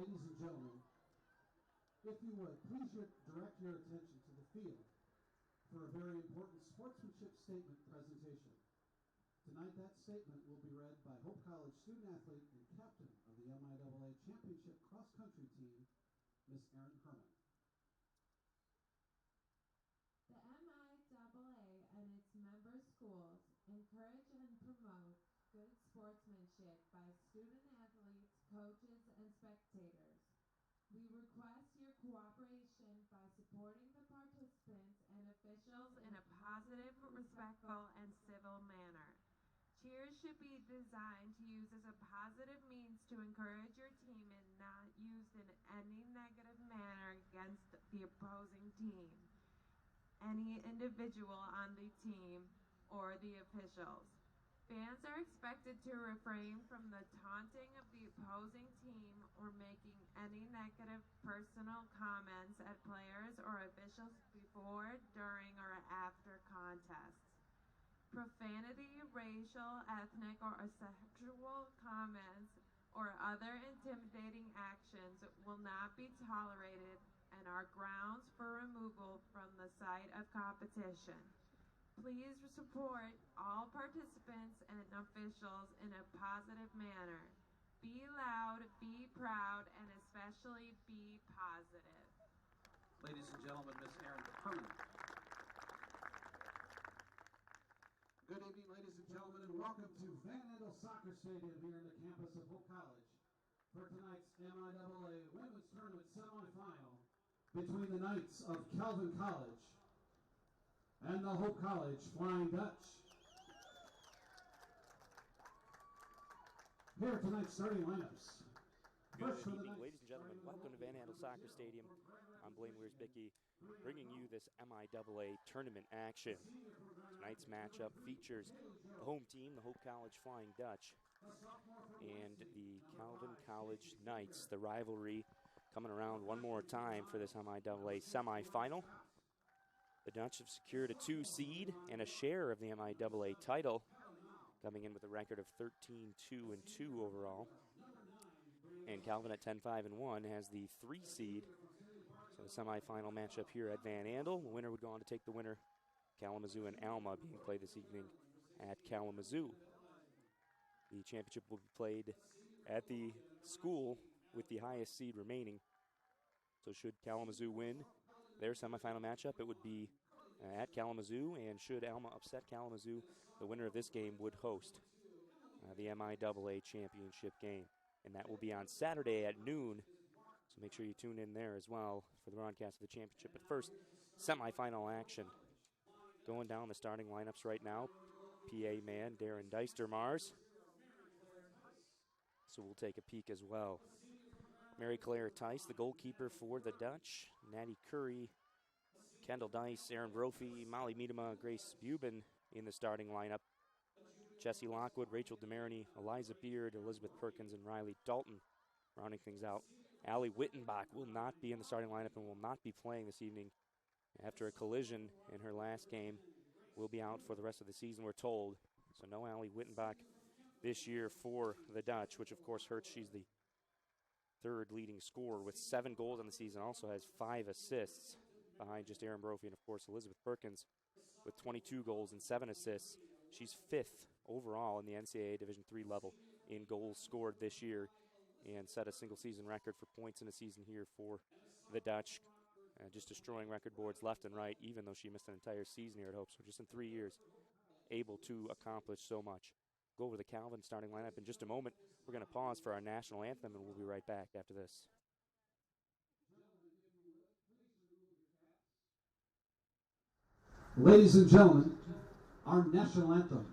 Ladies and gentlemen, if you would, please direct your attention to the field for a very important sportsmanship statement presentation. Tonight, that statement will be read by Hope College student athlete and captain of the MIAA Championship cross-country team, Miss Erin Herman. The MIAA and its member schools encourage and promote good sportsmanship by student athletes, coaches, and spectators. We request your cooperation by supporting the participants and officials in a positive, respectful, and civil manner. Cheers should be designed to use as a positive means to encourage your team and not used in any negative manner against the opposing team, any individual on the team, or the officials. Fans are expected to refrain from the taunting of the opposing team or making any negative personal comments at players or officials before, during, or after contests. Profanity, racial, ethnic, or sexual comments or other intimidating actions will not be tolerated and are grounds for removal from the site of competition. Please support all participants and officials in a positive manner. Be loud, be proud, and especially be positive. Ladies and gentlemen, Miss Erin Herman. Good evening, ladies and gentlemen, and welcome to Van Andel Soccer Stadium here in the campus of Hope College for tonight's MIAA Women's Tournament semifinal between the Knights of Calvin College and the Hope College Flying Dutch. Here are tonight's starting lineups. Good evening, ladies and gentlemen. Welcome to Van Andel Soccer Stadium. I'm Blaine Weersbicky, bringing you this MIAA tournament action. Tonight's matchup features the home team, the Hope College Flying Dutch, and the Calvin College Knights. The rivalry coming around one more time for this MIAA semifinal. The Dutch have secured a 2 seed and a share of the MIAA title, coming in with a record of 13-2-2 overall. And Calvin at 10-5-1 has the 3 seed. So the semifinal matchup here at Van Andel. The winner would go on to take the winner. Kalamazoo and Alma being played this evening at Kalamazoo. The championship will be played at the school with the highest seed remaining. So should Kalamazoo win their semifinal matchup, it would be at Kalamazoo, and should Alma upset Kalamazoo, the winner of this game would host the MIAA championship game. And that will be on Saturday at noon, so make sure you tune in there as well for the broadcast of the championship. But first, semifinal action. Going down the starting lineups right now, PA man Darren Deistermars. So we'll take a peek as well. Mary Claire Tice, the goalkeeper for the Dutch. Natty Curry, Kendall Dice, Aaron Brophy, Molly Miedema, Grace Buben in the starting lineup. Jessie Lockwood, Rachel Demariny, Eliza Beard, Elizabeth Perkins, and Riley Dalton rounding things out. Allie Wittenbach will not be in the starting lineup and will not be playing this evening after a collision in her last game. Will be out for the rest of the season, we're told. So no Allie Wittenbach this year for the Dutch, which of course hurts. She's the third leading scorer with 7 goals on the season, also has 5 assists behind just Aaron Brophy and of course Elizabeth Perkins with 22 goals and 7 assists. She's 5th overall in the NCAA Division III level in goals scored this year and set a single-season record for points in a season here for the Dutch, just destroying record boards left and right, even though she missed an entire season here at Hope. So just in 3 years, able to accomplish so much. Go over the Calvin starting lineup in just a moment. We're going to pause for our national anthem, and we'll be right back after this. Ladies and gentlemen, our national anthem.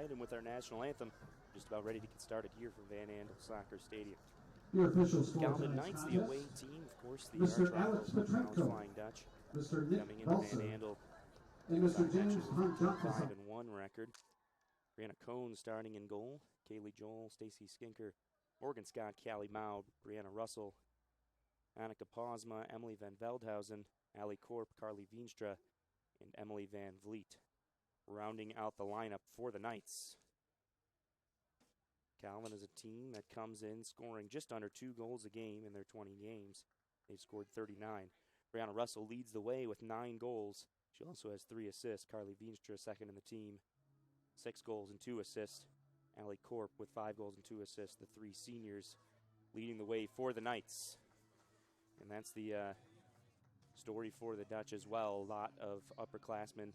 tonight, and with our national anthem just about ready to get started here from Van Andel Soccer Stadium. Your officials for Calvin tonight's Knights, the contest, away team, of course, the Mr. arch Alex rival College Petrenko, Flying Dutch, Mr. Nick coming into Belser, Van Andel. and Mr. James With a Hunt 5-1 record. Brianna Cohn starting in goal. Kaylee Joel, Stacy Skinker, Morgan Scott, Callie Mao, Brianna Russell, Annika Posma, Emily Van Veldhausen, Allie Korp, Carly Veenstra, and Emily Van Vliet, rounding out the lineup for the Knights. Calvin is a team that comes in scoring just under 2 goals a game in their 20 games. They've scored 39. Brianna Russell leads the way with 9 goals. She also has 3 assists. Carly Veenstra second in the team, 6 goals and 2 assists. Allie Korp with 5 goals and 2 assists. The 3 seniors leading the way for the Knights. And that's the story for the Dutch as well. A lot of upperclassmen,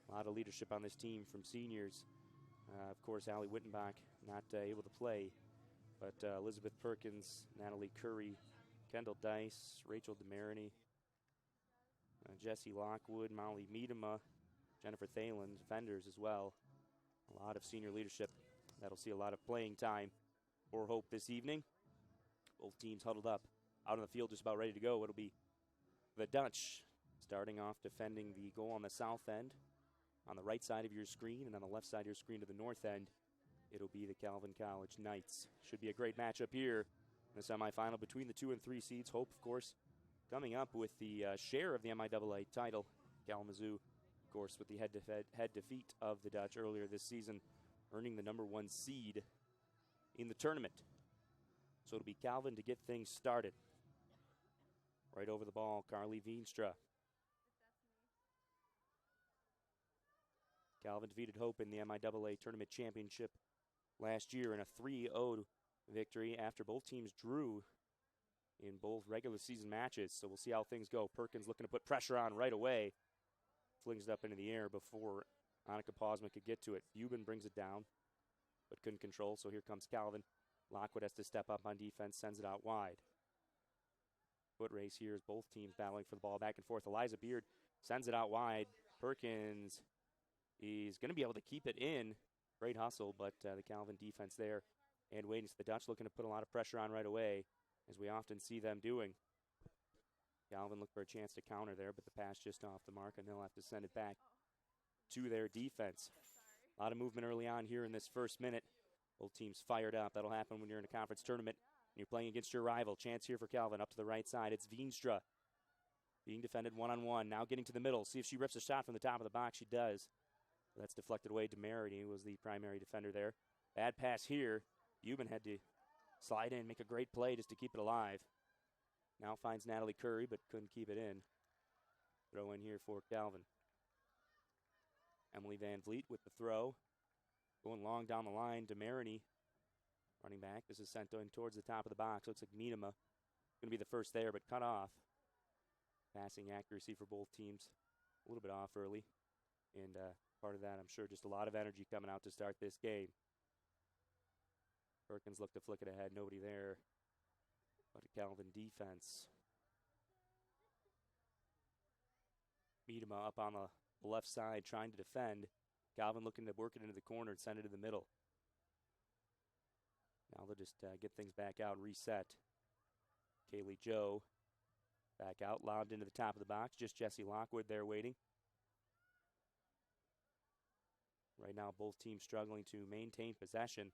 a lot of leadership on this team from seniors. Of course, Allie Wittenbach not able to play, but Elizabeth Perkins, Natalie Curry, Kendall Dice, Rachel DeMarini, Jessie Lockwood, Molly Miedema, Jennifer Thalen, defenders as well. A lot of senior leadership that'll see a lot of playing time for Hope this evening. Both teams huddled up out on the field, just about ready to go. It'll be the Dutch starting off defending the goal on the south end, on the right side of your screen, and on the left side of your screen to the north end, it'll be the Calvin College Knights. Should be a great matchup here in the semifinal between the 2 and 3 seeds. Hope, of course, coming up with the share of the MIAA title. Kalamazoo, of course, with the head-to-head defeat of the Dutch earlier this season, earning the number 1 seed in the tournament. So it'll be Calvin to get things started. Right over the ball, Carly Veenstra. Calvin defeated Hope in the MIAA Tournament Championship last year in a 3-0 victory after both teams drew in both regular season matches. So we'll see how things go. Perkins looking to put pressure on right away. Flings it up into the air before Annika Posma could get to it. Euban brings it down, but couldn't control, so here comes Calvin. Lockwood has to step up on defense, sends it out wide. Foot race here as both teams battling for the ball back and forth. Eliza Beard sends it out wide. Perkins is going to be able to keep it in. Great hustle, but the Calvin defense there and waiting. So the Dutch looking to put a lot of pressure on right away, as we often see them doing. Calvin looked for a chance to counter there, but the pass just off the mark, and they'll have to send it back to their defense. A lot of movement early on here in this first minute. Both teams fired up. That'll happen when you're in a conference tournament and you're playing against your rival. Chance here for Calvin up to the right side. It's Veenstra being defended one-on-one. Now getting to the middle. See if she rips a shot from the top of the box. She does. That's deflected away. DeMarity was the primary defender there. Bad pass here. Euban had to slide in, make a great play just to keep it alive. Now finds Natalie Curry, but couldn't keep it in. Throw in here for Calvin. Emily Van Vliet with the throw. Going long down the line. DeMarity running back. This is sent in towards the top of the box. Looks like Miedema going to be the first there, but cut off. Passing accuracy for both teams. A little bit off early. And part of that, I'm sure, just a lot of energy coming out to start this game. Perkins looked to flick it ahead. Nobody there. But a Calvin defense. Miedema up on the left side trying to defend. Calvin looking to work it into the corner and send it to the middle. Now they'll just get things back out, reset. Kaylee Joe back out, lobbed into the top of the box. Just Jessie Lockwood there waiting. Right now, both teams struggling to maintain possession.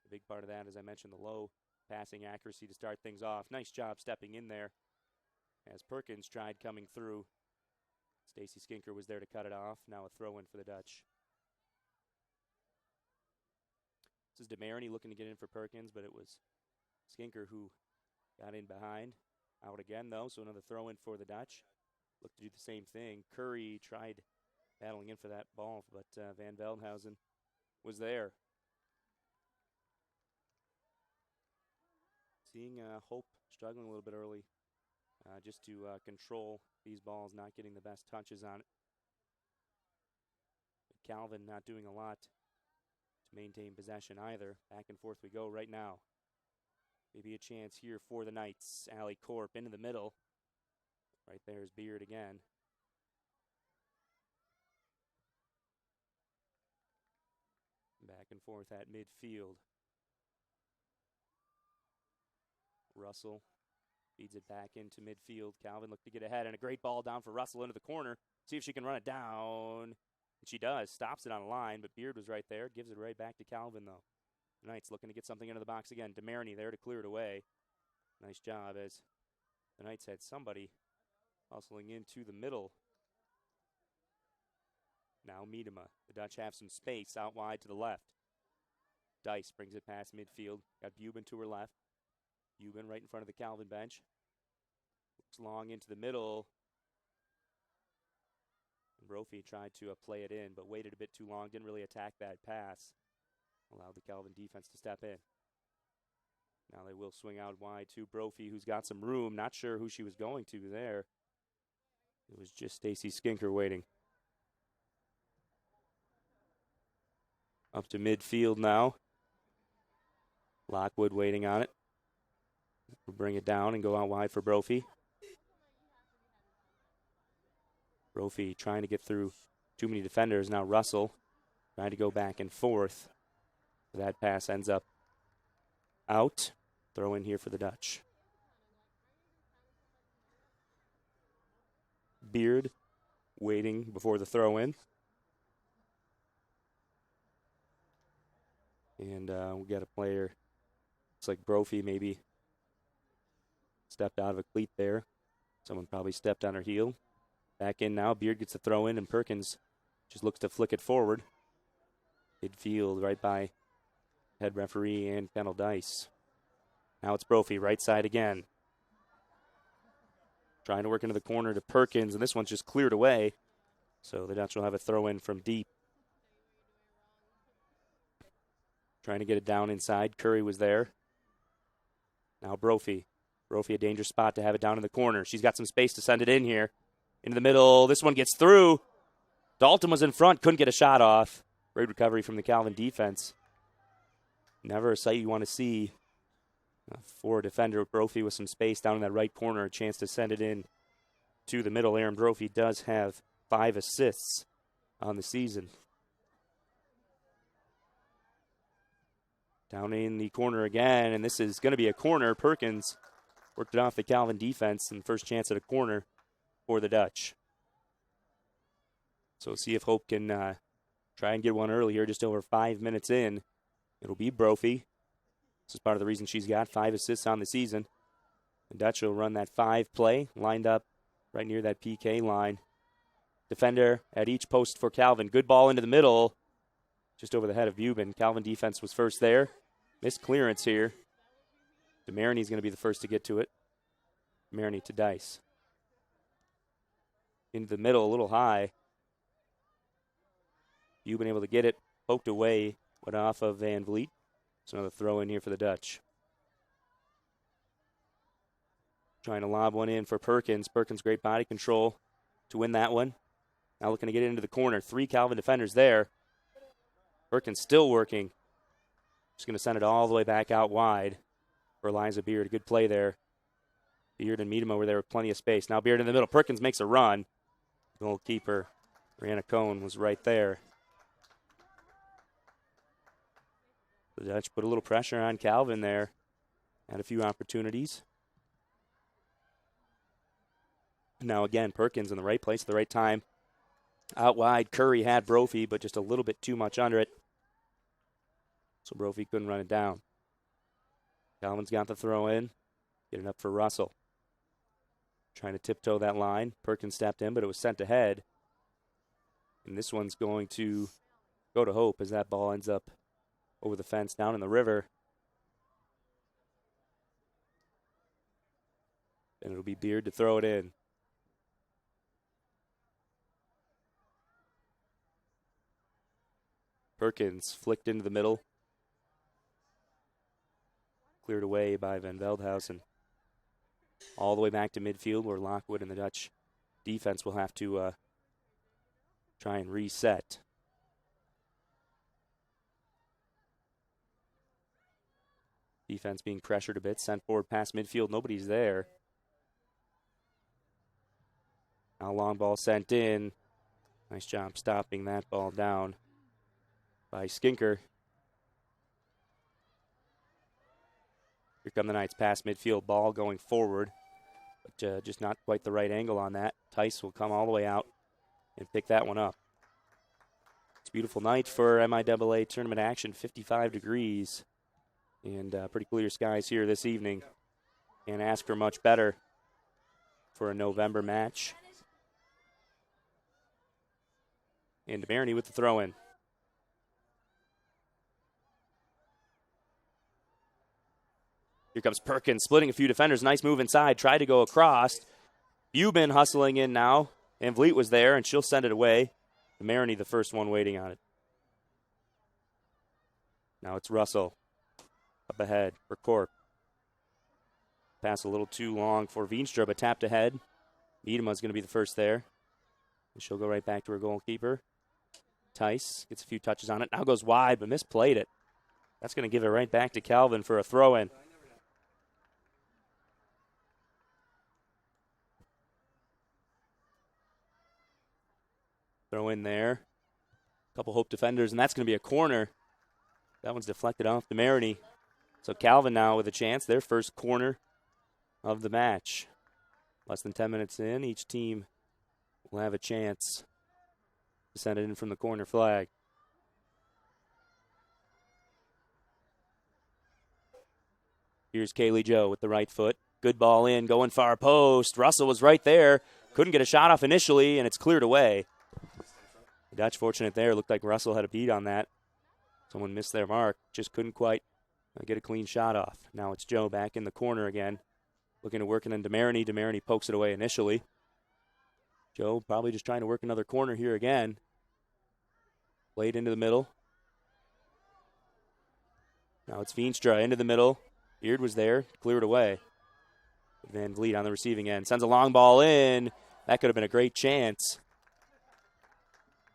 The big part of that, as I mentioned, the low passing accuracy to start things off. Nice job stepping in there as Perkins tried coming through. Stacy Skinker was there to cut it off. Now a throw-in for the Dutch. This is DeMarity looking to get in for Perkins, but it was Skinker who got in behind. Out again, though, so another throw-in for the Dutch. Looked to do the same thing. Curry tried battling in for that ball, but Van Veldhausen was there. Seeing Hope struggling a little bit early just to control these balls, not getting the best touches on it. But Calvin not doing a lot to maintain possession either. Back and forth we go right now. Maybe a chance here for the Knights. Allie Korp into the middle. Right there's Beard again. Back and forth at midfield. Russell feeds it back into midfield. Calvin looked to get ahead, and a great ball down for Russell into the corner. See if she can run it down. And she does. Stops it on a line, but Beard was right there. Gives it right back to Calvin, though. The Knights looking to get something into the box again. DeMarini there to clear it away. Nice job as the Knights had somebody hustling into the middle. Now Miedema. The Dutch have some space out wide to the left. Dice brings it past midfield. Got Buben to her left. Buben right in front of the Calvin bench. Looks long into the middle. And Brophy tried to play it in, but waited a bit too long. Didn't really attack that pass. Allowed the Calvin defense to step in. Now they will swing out wide to Brophy, who's got some room. Not sure who she was going to there. It was just Stacy Skinker waiting. Up to midfield now. Lockwood waiting on it. We'll bring it down and go out wide for Brophy. Brophy trying to get through too many defenders. Now Russell trying to go back and forth. That pass ends up out. Throw in here for the Dutch. Beard waiting before the throw in. And we got a player. Looks like Brophy maybe stepped out of a cleat there. Someone probably stepped on her heel. Back in now. Beard gets the throw in, and Perkins just looks to flick it forward. Midfield right by head referee and Kendall Dice. Now it's Brophy, right side again. Trying to work into the corner to Perkins, and this one's just cleared away. So the Dutch will have a throw in from deep. Trying to get it down inside. Curry was there. Now Brophy. Brophy, a dangerous spot to have it down in the corner. She's got some space to send it in here. Into the middle. This one gets through. Dalton was in front. Couldn't get a shot off. Great recovery from the Calvin defense. Never a sight you want to see for a defender. Brophy with some space down in that right corner. A chance to send it in to the middle. Aaron Brophy does have 5 assists on the season. Down in the corner again, and this is going to be a corner. Perkins worked it off the Calvin defense, and first chance at a corner for the Dutch. So see if Hope can try and get one early here, just over 5 minutes in. It'll be Brophy. This is part of the reason she's got 5 assists on the season. The Dutch will run that 5 play, lined up right near that PK line. Defender at each post for Calvin. Good ball into the middle, just over the head of Buben. Calvin defense was first there. Missed clearance here. DeMarini's going to be the first to get to it. DeMarini to Dice. Into the middle, a little high. Buben able to get it, poked away, went off of Van Vliet. It's another throw in here for the Dutch. Trying to lob one in for Perkins. Perkins, great body control to win that one. Now looking to get it into the corner. 3 Calvin defenders there. Perkins still working. Just going to send it all the way back out wide for Eliza Beard. A good play there. Beard and Miedema were there with plenty of space. Now Beard in the middle. Perkins makes a run. Goalkeeper Brianna Cohn was right there. The Dutch put a little pressure on Calvin there. Had a few opportunities. Now again, Perkins in the right place at the right time. Out wide, Curry had Brophy, but just a little bit too much under it. So Brophy couldn't run it down. Calvin's got the throw in. Get it up for Russell. Trying to tiptoe that line. Perkins stepped in, but it was sent ahead. And this one's going to go to Hope as that ball ends up over the fence down in the river. And it'll be Beard to throw it in. Perkins flicked into the middle. Cleared away by Van Veldhuizen. All the way back to midfield where Lockwood and the Dutch defense will have to try and reset. Defense being pressured a bit. Sent forward past midfield. Nobody's there. Now long ball sent in. Nice job stopping that ball down by Skinker. Here come the Knights past midfield, ball going forward. But just not quite the right angle on that. Tice will come all the way out and pick that one up. It's a beautiful night for MIAA tournament action, 55 degrees. And pretty clear skies here this evening. Can't ask for much better for a November match. And DeMarini with the throw-in. Here comes Perkins, splitting a few defenders. Nice move inside. Tried to go across. Bubin hustling in now. Van Vliet was there, and she'll send it away. DeMarini, the first one waiting on it. Now it's Russell. Up ahead for Corp. Pass a little too long for Veenstra, but tapped ahead. Miedema's going to be the first there. And she'll go right back to her goalkeeper. Tice gets a few touches on it. Now goes wide, but misplayed it. That's going to give it right back to Calvin for a throw-in. Throw in there. A couple Hope defenders, and that's going to be a corner. That one's deflected off DeMarini. So Calvin now with a chance. Their first corner of the match. Less than 10 minutes in, each team will have a chance to send it in from the corner flag. Here's Kaylee Joe with the right foot. Good ball in, going far post. Russell was right there. Couldn't get a shot off initially, and it's cleared away. The Dutch fortunate there. Looked like Russell had a beat on that. Someone missed their mark. Just couldn't quite get a clean shot off. Now it's Joe back in the corner again. Looking to work it in DeMarini. DeMarini pokes it away initially. Joe probably just trying to work another corner here again. Played into the middle. Now it's Veenstra into the middle. Beard was there. Cleared away. Van Vliet on the receiving end. Sends a long ball in. That could have been a great chance.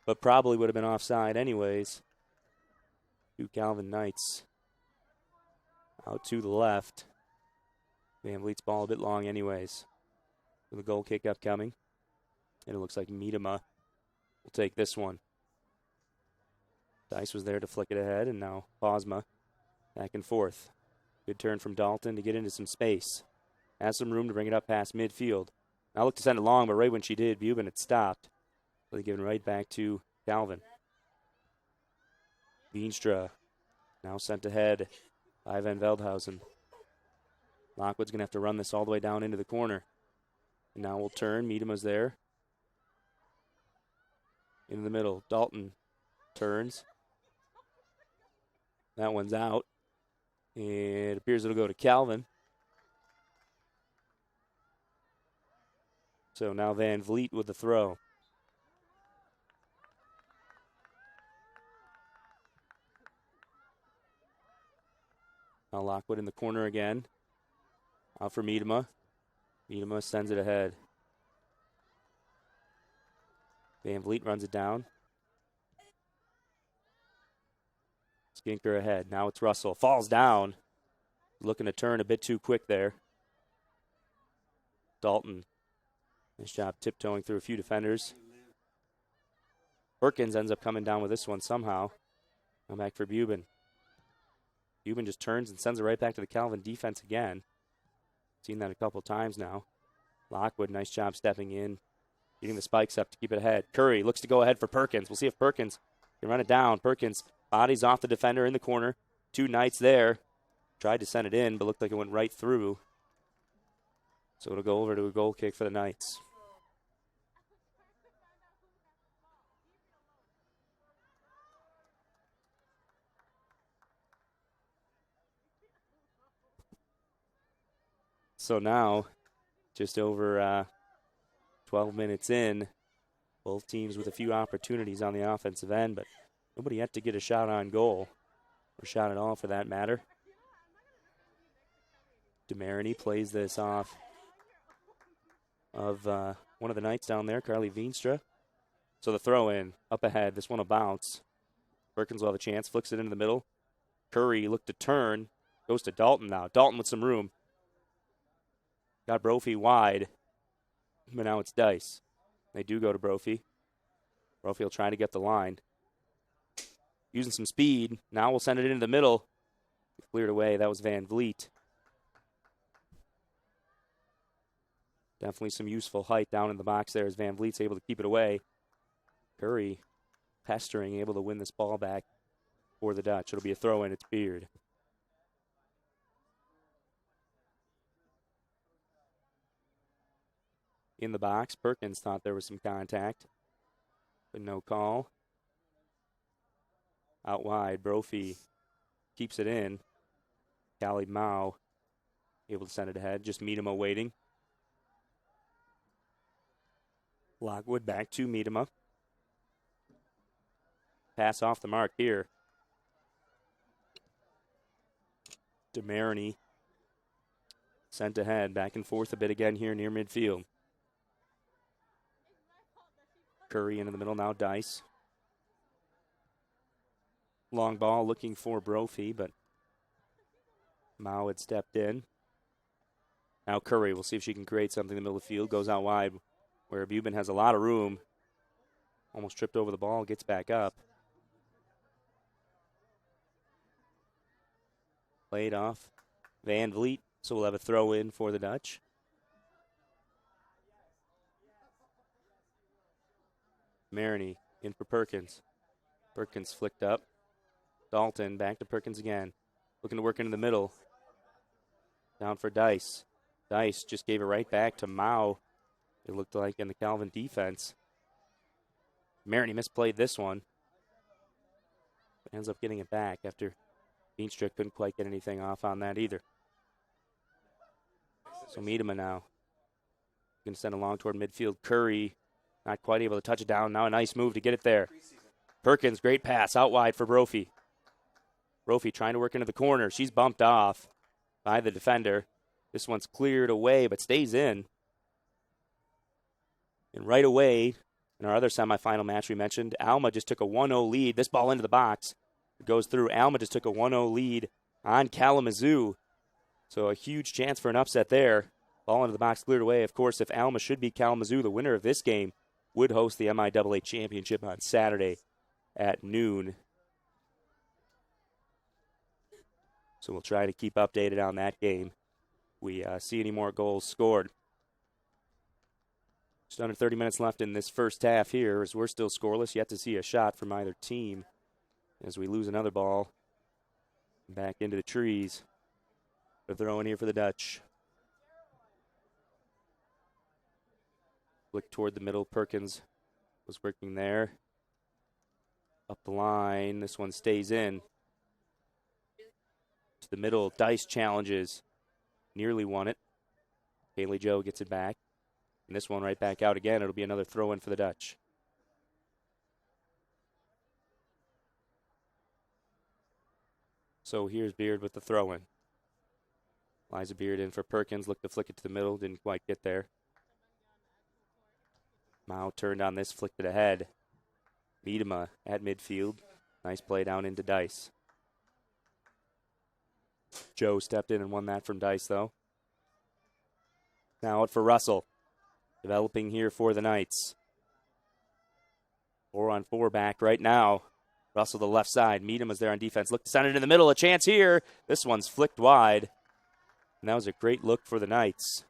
But probably would have been offside anyways. Two Calvin Knights. Out to the left. Van Vliet's ball a bit long anyways. With a goal kick upcoming. And it looks like Miedema will take this one. Dice was there to flick it ahead, and now Bosma back and forth. Good turn from Dalton to get into some space. Has some room to bring it up past midfield. Now look to send it long, but right when she did, Bubin had stopped. So they give it right back to Calvin. Veenstra now sent ahead by Van Veldhuizen. Lockwood's going to have to run this all the way down into the corner. And now we'll turn. Miedema's there. In the middle. Dalton turns. That one's out. And it appears it'll go to Calvin. So now Van Vliet with the throw. Now Lockwood in the corner again. Out for Miedema. Miedema sends it ahead. Van Vliet runs it down. Skinker ahead. Now it's Russell. Falls down. Looking to turn a bit too quick there. Dalton. Nice job tiptoeing through a few defenders. Perkins ends up coming down with this one somehow. Come back for Bubin. Bubin just turns and sends it right back to the Calvin defense again. Seen that a couple times now. Lockwood, nice job stepping in. Getting the spikes up to keep it ahead. Curry looks to go ahead for Perkins. We'll see if Perkins can run it down. Perkins bodies off the defender in the corner. Two Knights there. Tried to send it in, but looked like it went right through. So it'll go over to a goal kick for the Knights. So now, just over 12 minutes in, both teams with a few opportunities on the offensive end, but nobody yet to get a shot on goal, or shot at all for that matter. DeMarini plays this off of one of the Knights down there, Carly Veenstra. So the throw in, up ahead, this one will bounce. Perkins will have a chance, flicks it into the middle. Curry looked to turn, goes to Dalton now. Dalton with some room. Got Brophy wide, but now it's Dice. They do go to Brophy. Brophy will try to get the line. Using some speed. Now we'll send it into the middle. Cleared away. That was Van Vliet. Definitely some useful height down in the box there as Van Vliet's able to keep it away. Curry pestering, able to win this ball back for the Dutch. It'll be a throw in. It's Beard. In the box, Perkins thought there was some contact, but no call. Out wide, Brophy keeps it in. Callie Mao able to send it ahead. Just Miedema waiting. Lockwood back to Miedema. Pass off the mark here. DeMarini sent ahead, back and forth a bit again here near midfield. Curry into the middle, now Dice. Long ball looking for Brophy, but Mao had stepped in. Now Curry, we'll see if she can create something in the middle of the field. Goes out wide where Bubin has a lot of room. Almost tripped over the ball, gets back up. Played off Van Vliet, so we'll have a throw in for the Dutch. Maroney in for Perkins. Perkins flicked up. Dalton back to Perkins again. Looking to work into the middle. Down for Dice. Dice just gave it right back to Mao. It looked like in the Calvin defense. Maroney misplayed this one. But ends up getting it back after Veenstra couldn't quite get anything off on that either. So Miedema now. Going to send along toward midfield. Curry not quite able to touch it down. Now a nice move to get it there. Perkins, great pass out wide for Brophy. Brophy trying to work into the corner. She's bumped off by the defender. This one's cleared away but stays in. And right away, in our other semifinal match we mentioned, Alma just took a 1-0 lead. This ball into the box. It goes through. Alma just took a 1-0 lead on Kalamazoo. So a huge chance for an upset there. Ball into the box, cleared away. Of course, if Alma should beat Kalamazoo, the winner of this game would host the MIAA championship on Saturday at noon. So we'll try to keep updated on that game. We see any more goals scored. Just under 30 minutes left in this first half here as we're still scoreless. Yet to see a shot from either team as we lose another ball back into the trees. They're throwing here for the Dutch. Flick toward the middle. Perkins was working there. Up the line. This one stays in. To the middle. Dice challenges. Nearly won it. Kaylee Joe gets it back. And this one right back out again. It'll be another throw in for the Dutch. So here's Beard with the throw in. Liza Beard in for Perkins. Looked to flick it to the middle. Didn't quite get there. Mao turned on this, flicked it ahead. Miedema at midfield. Nice play down into Dice. Joe stepped in and won that from Dice, though. Now out for Russell. Developing here for the Knights. 4-on-4 back right now. Russell the left side. Miedema's there on defense. Look to send it in the middle. A chance here. This one's flicked wide. And that was a great look for the Knights.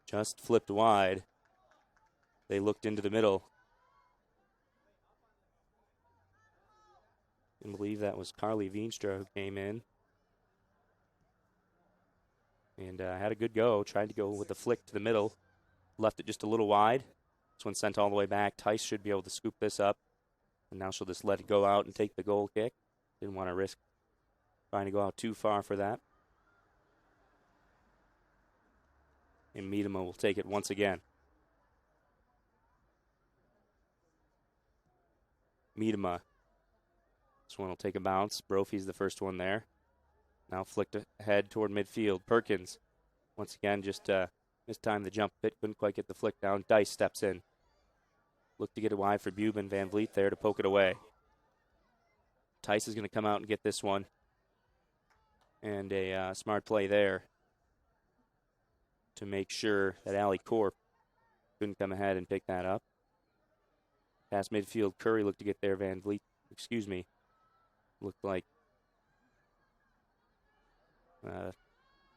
Just flipped wide. They looked into the middle. I believe that was Carly Veenstra who came in. And had a good go. Tried to go with the flick to the middle. Left it just a little wide. This one sent all the way back. Tice should be able to scoop this up. And now she'll just let it go out and take the goal kick. Didn't want to risk trying to go out too far for that. And Miedema will take it once again. Miedema. This one will take a bounce. Brophy's the first one there. Now flicked ahead toward midfield. Perkins, once again, just this time the jump bit. Couldn't quite get the flick down. Dice steps in. Looked to get it wide for Bubin. Van Vliet there to poke it away. Tice is going to come out and get this one. And a smart play there to make sure that Allie Corp couldn't come ahead and pick that up. Past midfield, Curry looked to get there. Van Vliet, looked like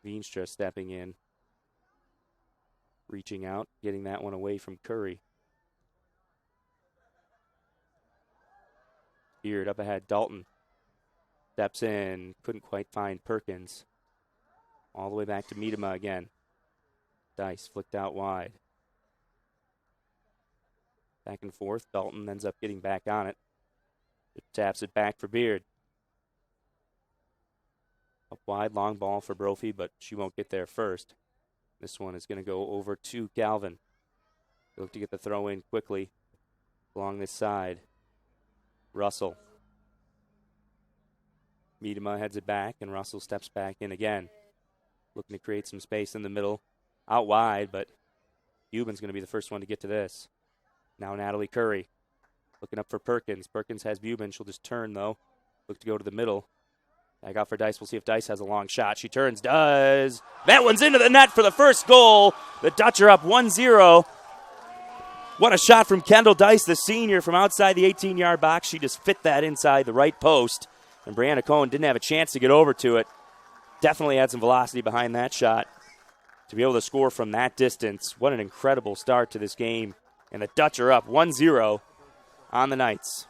Veenstra stepping in, reaching out, getting that one away from Curry. Beard up ahead, Dalton steps in, couldn't quite find Perkins. All the way back to MIAA again. Dice flicked out wide. Back and forth, Dalton ends up getting back on it. Taps it back for Beard. Up wide, long ball for Brophy, but she won't get there first. This one is going to go over to Galvin. Look to get the throw in quickly along this side. Russell. Miedema heads it back, and Russell steps back in again. Looking to create some space in the middle. Out wide, but Euban's going to be the first one to get to this. Now Natalie Curry. Looking up for Perkins. Perkins has Euban. She'll just turn, though. Look to go to the middle. Back out for Dice. We'll see if Dice has a long shot. She turns. Does. That one's into the net for the first goal. The Dutch are up 1-0. What a shot from Kendall Dice, the senior, from outside the 18-yard box. She just fit that inside the right post. And Brianna Cohen didn't have a chance to get over to it. Definitely had some velocity behind that shot. To be able to score from that distance, what an incredible start to this game. And the Dutch are up 1-0 on the Knights.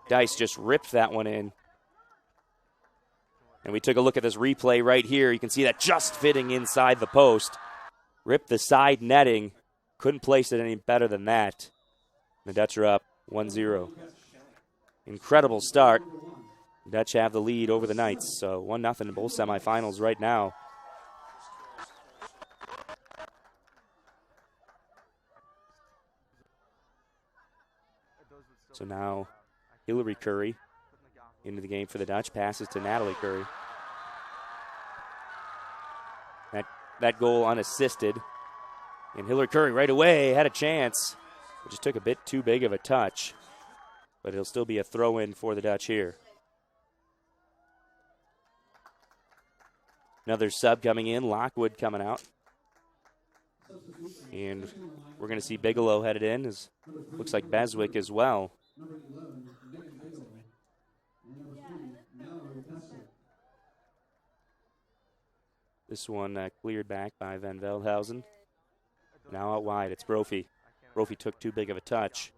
Dice just ripped that one in. And we took a look at this replay right here. You can see that just fitting inside the post. Ripped the side netting. Couldn't place it any better than that. The Dutch are up 1-0. Incredible start. The Dutch have the lead over the Knights. So 1-0 in both semifinals right now. So now Hillary Curry into the game for the Dutch. Passes to Natalie Curry. That goal unassisted. And Hillary Curry right away had a chance. It just took a bit too big of a touch. But it'll still be a throw-in for the Dutch here. Another sub coming in. Lockwood coming out. And we're going to see Bigelow headed in. Looks like Beswick as well. This one cleared back by Van Veldhuizen. Now out wide, it's Brophy. Brophy took too big of a touch.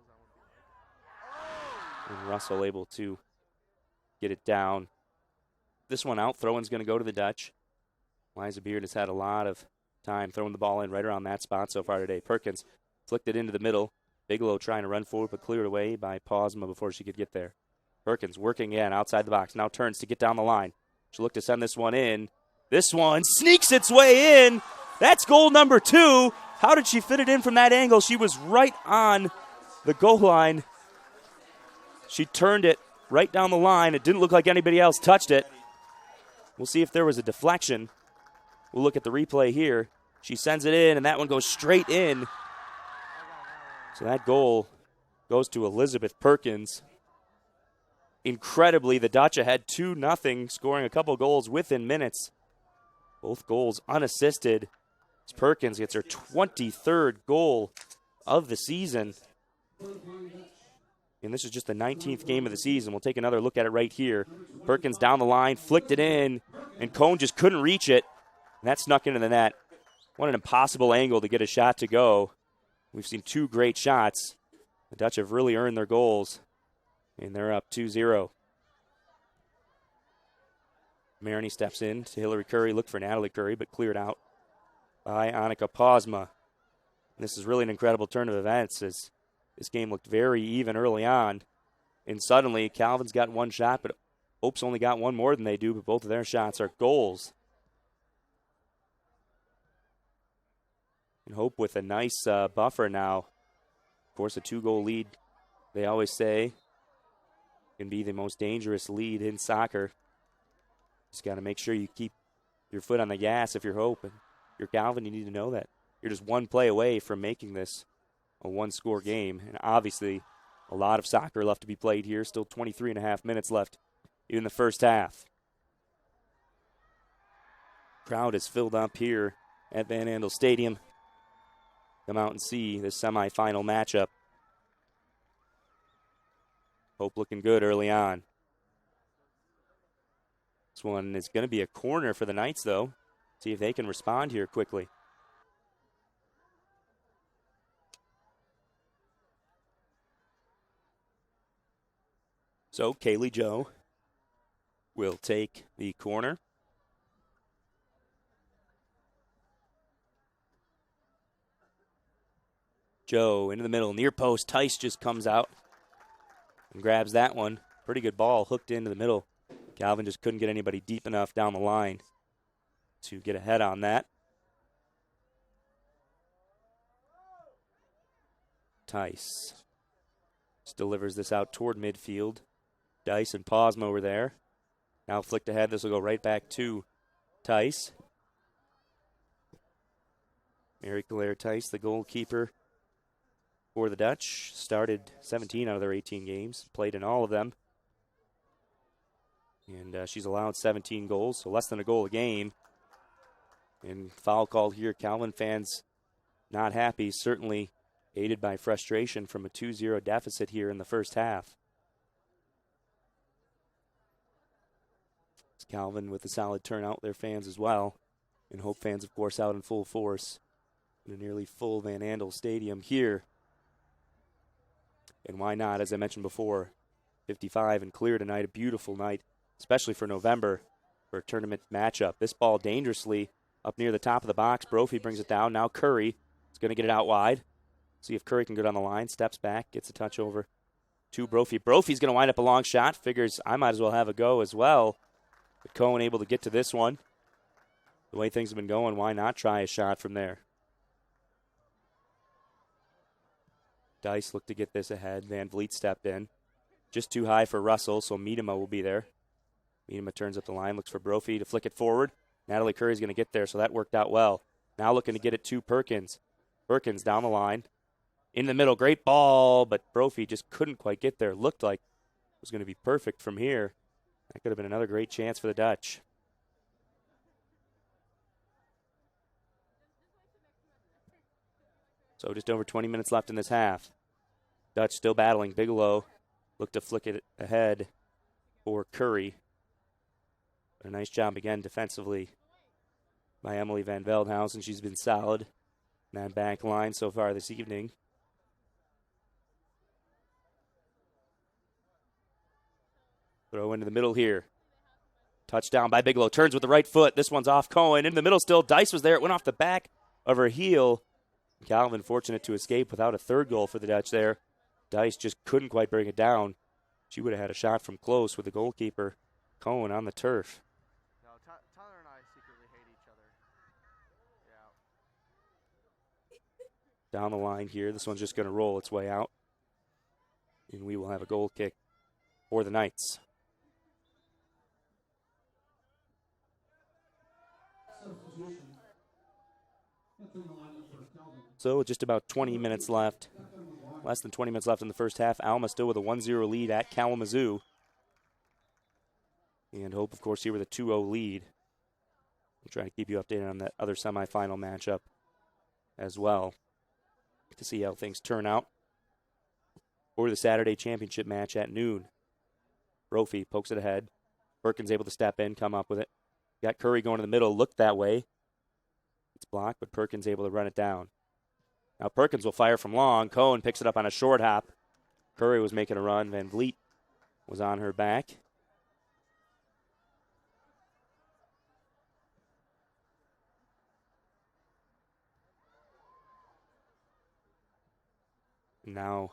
And Russell able to get it down. This one out, throw-in's going to go to the Dutch. Liza Beard has had a lot of time throwing the ball in right around that spot so far today. Perkins flicked it into the middle. Bigelow trying to run forward, but cleared away by Posma before she could get there. Perkins working in outside the box. Now turns to get down the line. She'll look to send this one in. This one sneaks its way in. That's goal number 2. How did she fit it in from that angle? She was right on the goal line. She turned it right down the line. It didn't look like anybody else touched it. We'll see if there was a deflection. We'll look at the replay here. She sends it in, and that one goes straight in. So that goal goes to Elizabeth Perkins. Incredibly, the Dutch ahead 2-0, scoring a couple goals within minutes. Both goals unassisted. As Perkins gets her 23rd goal of the season. And this is just the 19th game of the season. We'll take another look at it right here. Perkins down the line, flicked it in, and Cohn just couldn't reach it. And that snuck into the net. What an impossible angle to get a shot to go. We've seen 2 great shots. The Dutch have really earned their goals, and they're up 2-0. Maroney steps in to Hillary Curry, looked for Natalie Curry, but cleared out by Annika Posma. And this is really an incredible turn of events as this game looked very even early on. And suddenly, Calvin's got one shot, but Hope's only got one more than they do, but both of their shots are goals. And Hope with a nice buffer now. Of course, a 2-goal lead, they always say, can be the most dangerous lead in soccer. Just got to make sure you keep your foot on the gas if you're Hope. And if you're Calvin, you need to know that you're just one play away from making this a 1-score game. And obviously, a lot of soccer left to be played here. Still 23 and a half minutes left in the first half. Crowd is filled up here at Van Andel Stadium. Come out and see this semifinal matchup. Hope looking good early on. This one is going to be a corner for the Knights, though. See if they can respond here quickly. So Kaylee Joe will take the corner. Joe into the middle, near post. Tice just comes out and grabs that one. Pretty good ball, hooked into the middle. Calvin just couldn't get anybody deep enough down the line to get ahead on that. Tice just delivers this out toward midfield. Dice and Posma were there. Now flicked ahead. This will go right back to Tice. Mary Claire Tice, the goalkeeper for the Dutch. Started 17 out of their 18 games. Played in all of them. And she's allowed 17 goals, so less than a goal a game. And foul called here. Calvin fans not happy, certainly aided by frustration from a 2-0 deficit here in the first half. It's Calvin with a solid turnout, their fans as well. And Hope fans, of course, out in full force in a nearly full Van Andel Stadium here. And why not, as I mentioned before, 55 and clear tonight, a beautiful night, especially for November, for a tournament matchup. This ball dangerously up near the top of the box. Brophy brings it down. Now Curry is going to get it out wide. See if Curry can go down the line. Steps back, gets a touch over to Brophy. Brophy's going to wind up a long shot. Figures I might as well have a go as well. But Cohen able to get to this one. The way things have been going, why not try a shot from there? Dice looked to get this ahead. Van Vliet stepped in. Just too high for Russell, so Miedema will be there. Miedema turns up the line, looks for Brophy to flick it forward. Natalie Curry's going to get there, so that worked out well. Now looking to get it to Perkins. Perkins down the line. In the middle, great ball, but Brophy just couldn't quite get there. Looked like it was going to be perfect from here. That could have been another great chance for the Dutch. So just over 20 minutes left in this half. Dutch still battling. Bigelow looked to flick it ahead for Curry. But a nice job again defensively by Emily Van Veldhuizen. She's been solid in that back line so far this evening. Throw into the middle here. Touchdown by Bigelow. Turns with the right foot. This one's off Cohen. In the middle still. Dice was there. It went off the back of her heel. Calvin fortunate to escape without a third goal for the Dutch there. Dice just couldn't quite bring it down. She would have had a shot from close with the goalkeeper, Cohen, on the turf. No, Tyler and I secretly hate each other. Down the line here. This one's just going to roll its way out. And we will have a goal kick for the Knights. So just about 20 minutes left. Less than 20 minutes left in the first half. Alma still with a 1-0 lead at Kalamazoo. And Hope, of course, here with a 2-0 lead. We'll try to keep you updated on that other semifinal matchup as well to see how things turn out. For the Saturday championship match at noon. Brophy pokes it ahead. Perkins able to step in, come up with it. Got Curry going in the middle, looked that way. It's blocked, but Perkins able to run it down. Now Perkins will fire from long. Cohen picks it up on a short hop. Curry was making a run. Van Vliet was on her back. Now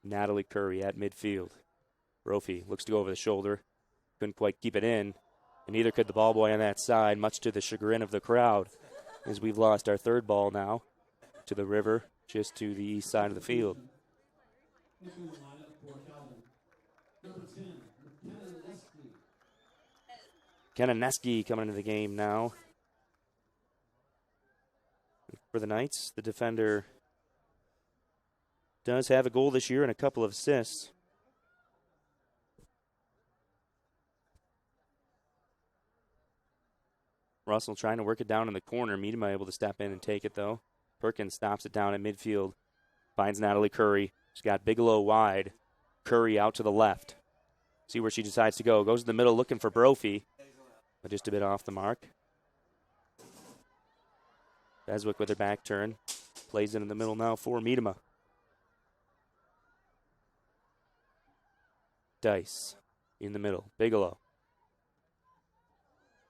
Natalie Curry at midfield. Brophy looks to go over the shoulder. Couldn't quite keep it in. And neither could the ball boy on that side, much to the chagrin of the crowd, as we've lost our third ball now to the river, just to the east side of the field. Kananeski coming into the game now. For the Knights, the defender does have a goal this year and a couple of assists. Russell trying to work it down in the corner. Miedema able to step in and take it, though. Perkins stops it down at midfield. Finds Natalie Curry. She's got Bigelow wide. Curry out to the left. See where she decides to go. Goes to the middle looking for Brophy. but just a bit off the mark. Beswick with her back turn. Plays it in the middle now for MIAA. Dice in the middle. Bigelow.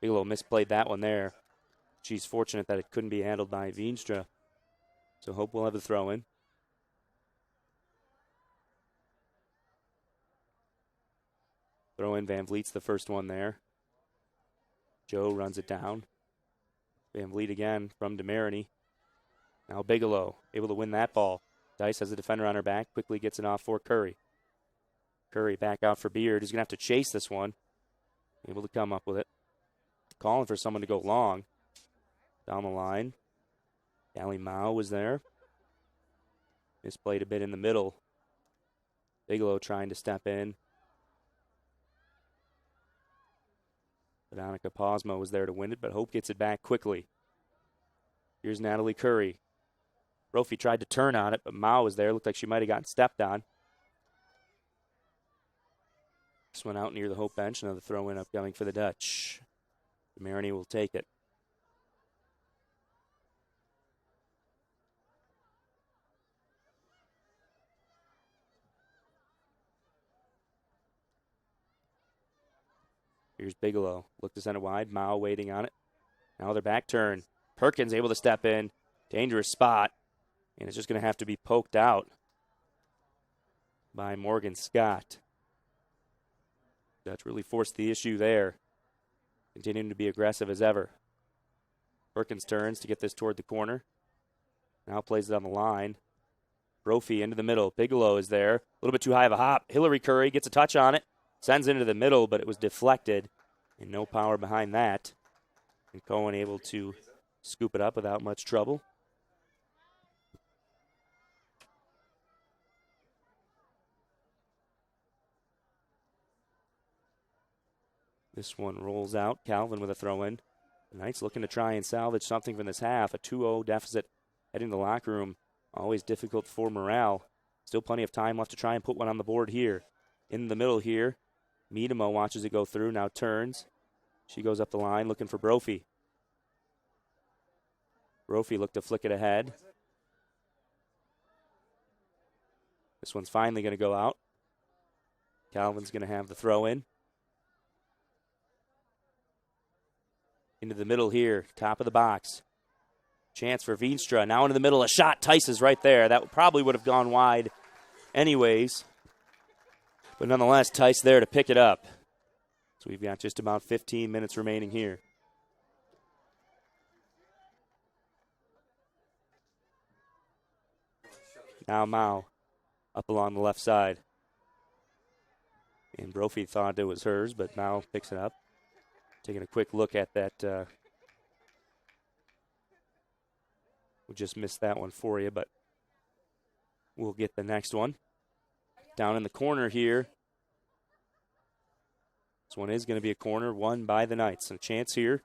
Bigelow misplayed that one there. She's fortunate that it couldn't be handled by Veenstra. So Hope will have a throw in. Throw in Van Vliet's the first one there. Joe runs it down. Van Vliet again from DeMarini. Now Bigelow able to win that ball. Dice has a defender on her back. Quickly gets it off for Curry. Curry back out for Beard. He's going to have to chase this one. Able to come up with it. Calling for someone to go long. Down the line. Callie Mao was there. Misplayed a bit in the middle. Bigelow trying to step in. Veronica Posmo was there to win it, but Hope gets it back quickly. Here's Natalie Curry. Brophy tried to turn on it, but Mao was there. Looked like she might have gotten stepped on. This one out near the Hope bench. Another throw-in upcoming for the Dutch. Maroney will take it. Here's Bigelow. Look to send it wide. Mao waiting on it. Now their back turn. Perkins able to step in. Dangerous spot. And it's just going to have to be poked out by Morgan Scott. Dutch really forced the issue there. Continuing to be aggressive as ever. Perkins turns to get this toward the corner. Now plays it on the line. Brophy into the middle. Bigelow is there. A little bit too high of a hop. Hillary Curry gets a touch on it. Sends into the middle, but it was deflected. And no power behind that. And Cohen able to scoop it up without much trouble. This one rolls out. Calvin with a throw-in. The Knights looking to try and salvage something from this half. A 2-0 deficit heading to the locker room. Always difficult for morale. Still plenty of time left to try and put one on the board here. In the middle here. Miedema watches it go through. Now turns. She goes up the line looking for Brophy. Brophy looked to flick it ahead. This one's finally going to go out. Calvin's going to have the throw-in. Into the middle here, top of the box. Chance for Veenstra. Now into the middle, a shot. Tice is right there. That probably would have gone wide anyways. But nonetheless, Tice there to pick it up. So we've got just about 15 minutes remaining here. Now Mao up along the left side. And Brophy thought it was hers, but Mao picks it up. Taking a quick look at that. We just missed that one for you, but we'll get the next one. Down in the corner here. This one is going to be a corner won by the Knights. A chance here.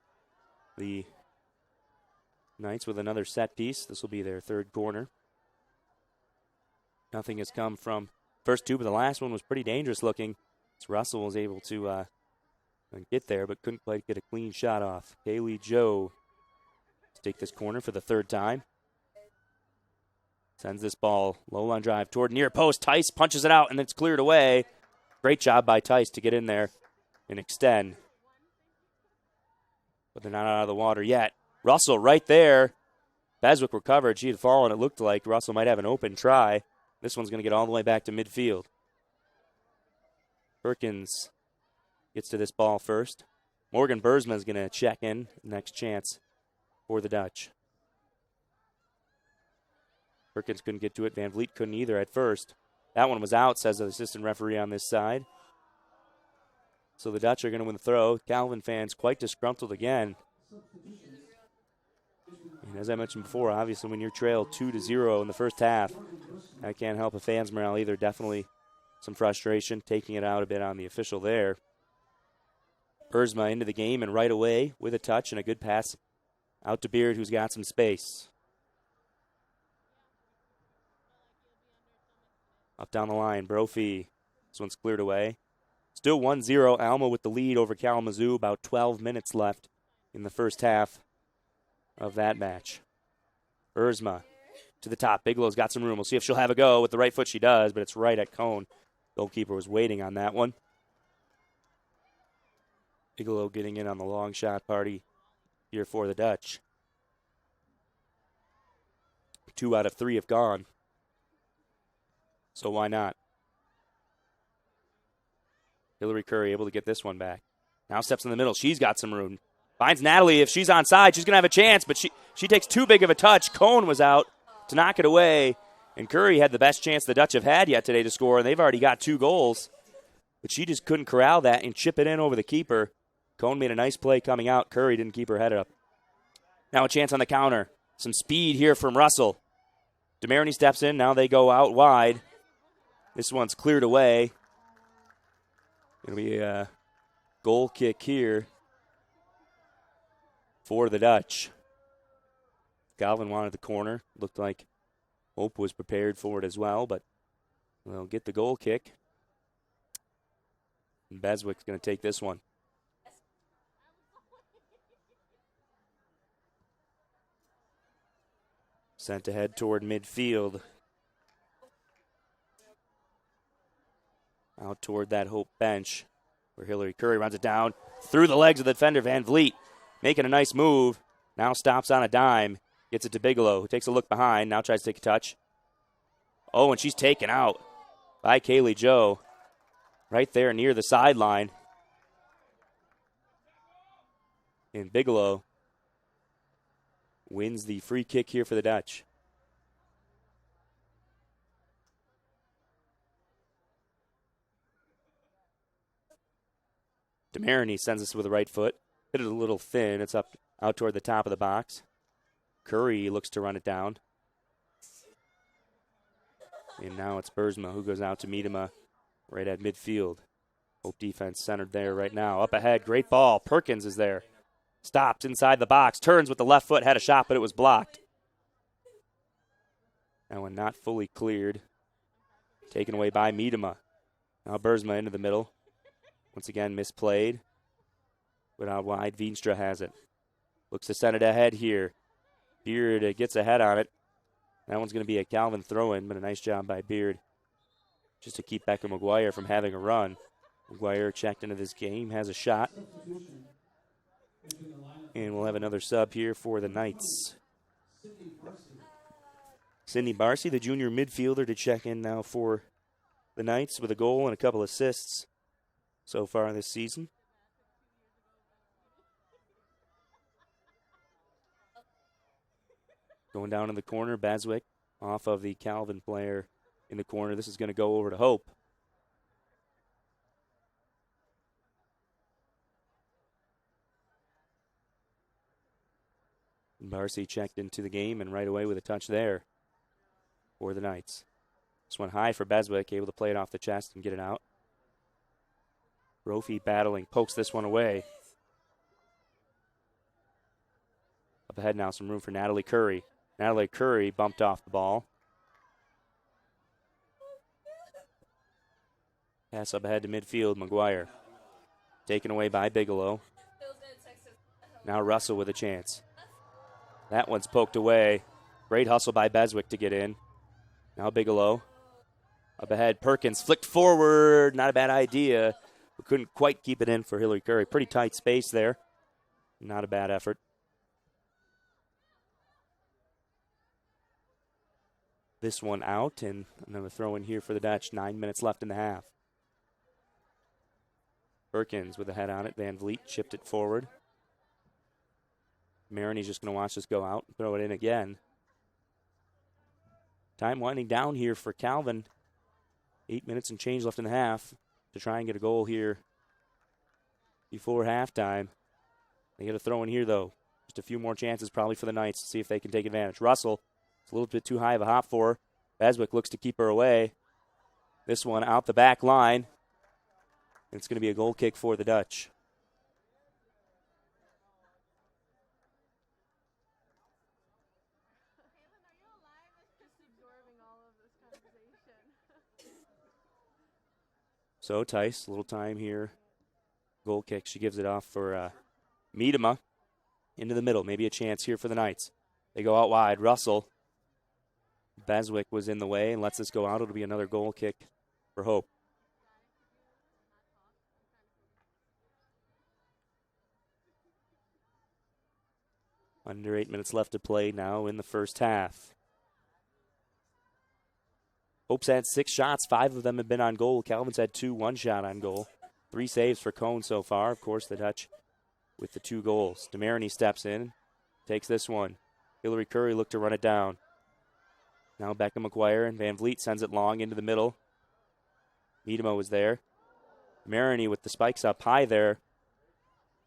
The Knights with another set piece. This will be their third corner. Nothing has come from first two, but the last one was pretty dangerous looking. So Russell was able to get there, but couldn't quite get a clean shot off. Kaylee Joe to take this corner for the third time. Sends this ball low line drive toward near post. Tice punches it out, and it's cleared away. Great job by Tice to get in there and extend. But they're not out of the water yet. Russell right there. Beswick recovered. She had fallen. It looked like Russell might have an open try. This one's going to get all the way back to midfield. Perkins gets to this ball first. Morgan Bursma is going to check in. Next chance for the Dutch. Perkins couldn't get to it. Van Vliet couldn't either at first. That one was out, says the assistant referee on this side. So the Dutch are going to win the throw. Calvin fans quite disgruntled again. And as I mentioned before, obviously when you're trailed 2-0 in the first half, that can't help a fan's morale either. Definitely some frustration, taking it out a bit on the official there. Bursma into the game and right away with a touch and a good pass out to Beard, who's got some space. Up down the line, Brophy. This one's cleared away. Still 1-0. Alma with the lead over Kalamazoo. About 12 minutes left in the first half of that match. Erzma to the top. Bigelow's got some room. We'll see if she'll have a go. With the right foot she does, but it's right at cone. Goalkeeper was waiting on that one. Bigelow getting in on the long shot party here for the Dutch. 2 out of 3 have gone. So why not? Hillary Curry able to get this one back. Now steps in the middle. She's got some room. Finds Natalie. If she's onside, she's going to have a chance, but she takes too big of a touch. Cone was out to knock it away, and Curry had the best chance the Dutch have had yet today to score, and they've already got 2 goals. But she just couldn't corral that and chip it in over the keeper. Cone made a nice play coming out. Curry didn't keep her head up. Now a chance on the counter. Some speed here from Russell. DeMarini steps in. Now they go out wide. This one's cleared away. It'll be a goal kick here for the Dutch. Galvin wanted the corner. Looked like Hope was prepared for it as well, but they'll get the goal kick. And Beswick's going to take this one. Sent ahead toward midfield. Out toward that Hope bench where Hillary Curry runs it down through the legs of the defender, Van Vliet. Making a nice move. Now stops on a dime. Gets it to Bigelow, who takes a look behind. Now tries to take a touch. Oh, and she's taken out by Kaylee Joe. Right there near the sideline. And Bigelow wins the free kick here for the Dutch. DeMarini sends us with the right foot. Hit it a little thin. It's up out toward the top of the box. Curry looks to run it down. And now it's Bursma who goes out to meet him right at midfield. Hope defense centered there right now. Up ahead, great ball. Perkins is there. Stopped inside the box. Turns with the left foot. Had a shot, but it was blocked. That one not fully cleared. Taken away by Miedema. Now Bursma into the middle. Once again, misplayed. But out wide, Veenstra has it. Looks to send it ahead here. Beard gets ahead on it. That one's going to be a Calvin throw-in, but a nice job by Beard just to keep Becca McGuire from having a run. McGuire checked into this game, has a shot. And we'll have another sub here for the Knights. Sydney Barcy, the junior midfielder, to check in now for the Knights with a goal and a couple assists so far this season. Going down in the corner, Beswick off of the Calvin player in the corner. This is going to go over to Hope. Barcy checked into the game and right away with a touch there for the Knights. This one high for Beswick, able to play it off the chest and get it out. Brophy battling, pokes this one away. Up ahead now, some room for Natalie Curry. Natalie Curry bumped off the ball. Pass up ahead to midfield, McGuire. Taken away by Bigelow. Now Russell with a chance. That one's poked away. Great hustle by Beswick to get in. Now Bigelow. Up ahead, Perkins flicked forward. Not a bad idea. We couldn't quite keep it in for Hillary Curry. Pretty tight space there. Not a bad effort. This one out, and another throw in here for the Dutch. 9 minutes left in the half. Perkins with a head on it. Van Vliet chipped it forward. Mariny's just going to watch this go out and throw it in again. Time winding down here for Calvin. 8 minutes and change left in the half to try and get a goal here before halftime. They get a throw in here, though. Just a few more chances probably for the Knights to see if they can take advantage. Russell, it's a little bit too high of a hop for her. Beswick looks to keep her away. This one out the back line. And it's going to be a goal kick for the Dutch. So Tice, a little time here. Goal kick. She gives it off for MIAA into the middle. Maybe a chance here for the Knights. They go out wide. Russell. Beswick was in the way and lets this go out. It'll be another goal kick for Hope. Under 8 minutes left to play now in the first half. Hope's had 6 shots. 5 of them have been on goal. Calvin's had 2, 1 shot on goal. 3 saves for Cone so far. Of course, the Dutch with the 2 goals. DeMarini steps in, takes this one. Hillary Curry looked to run it down. Now Becca McGuire and Van Vliet sends it long into the middle. Miedema was there. Maroney with the spikes up high there.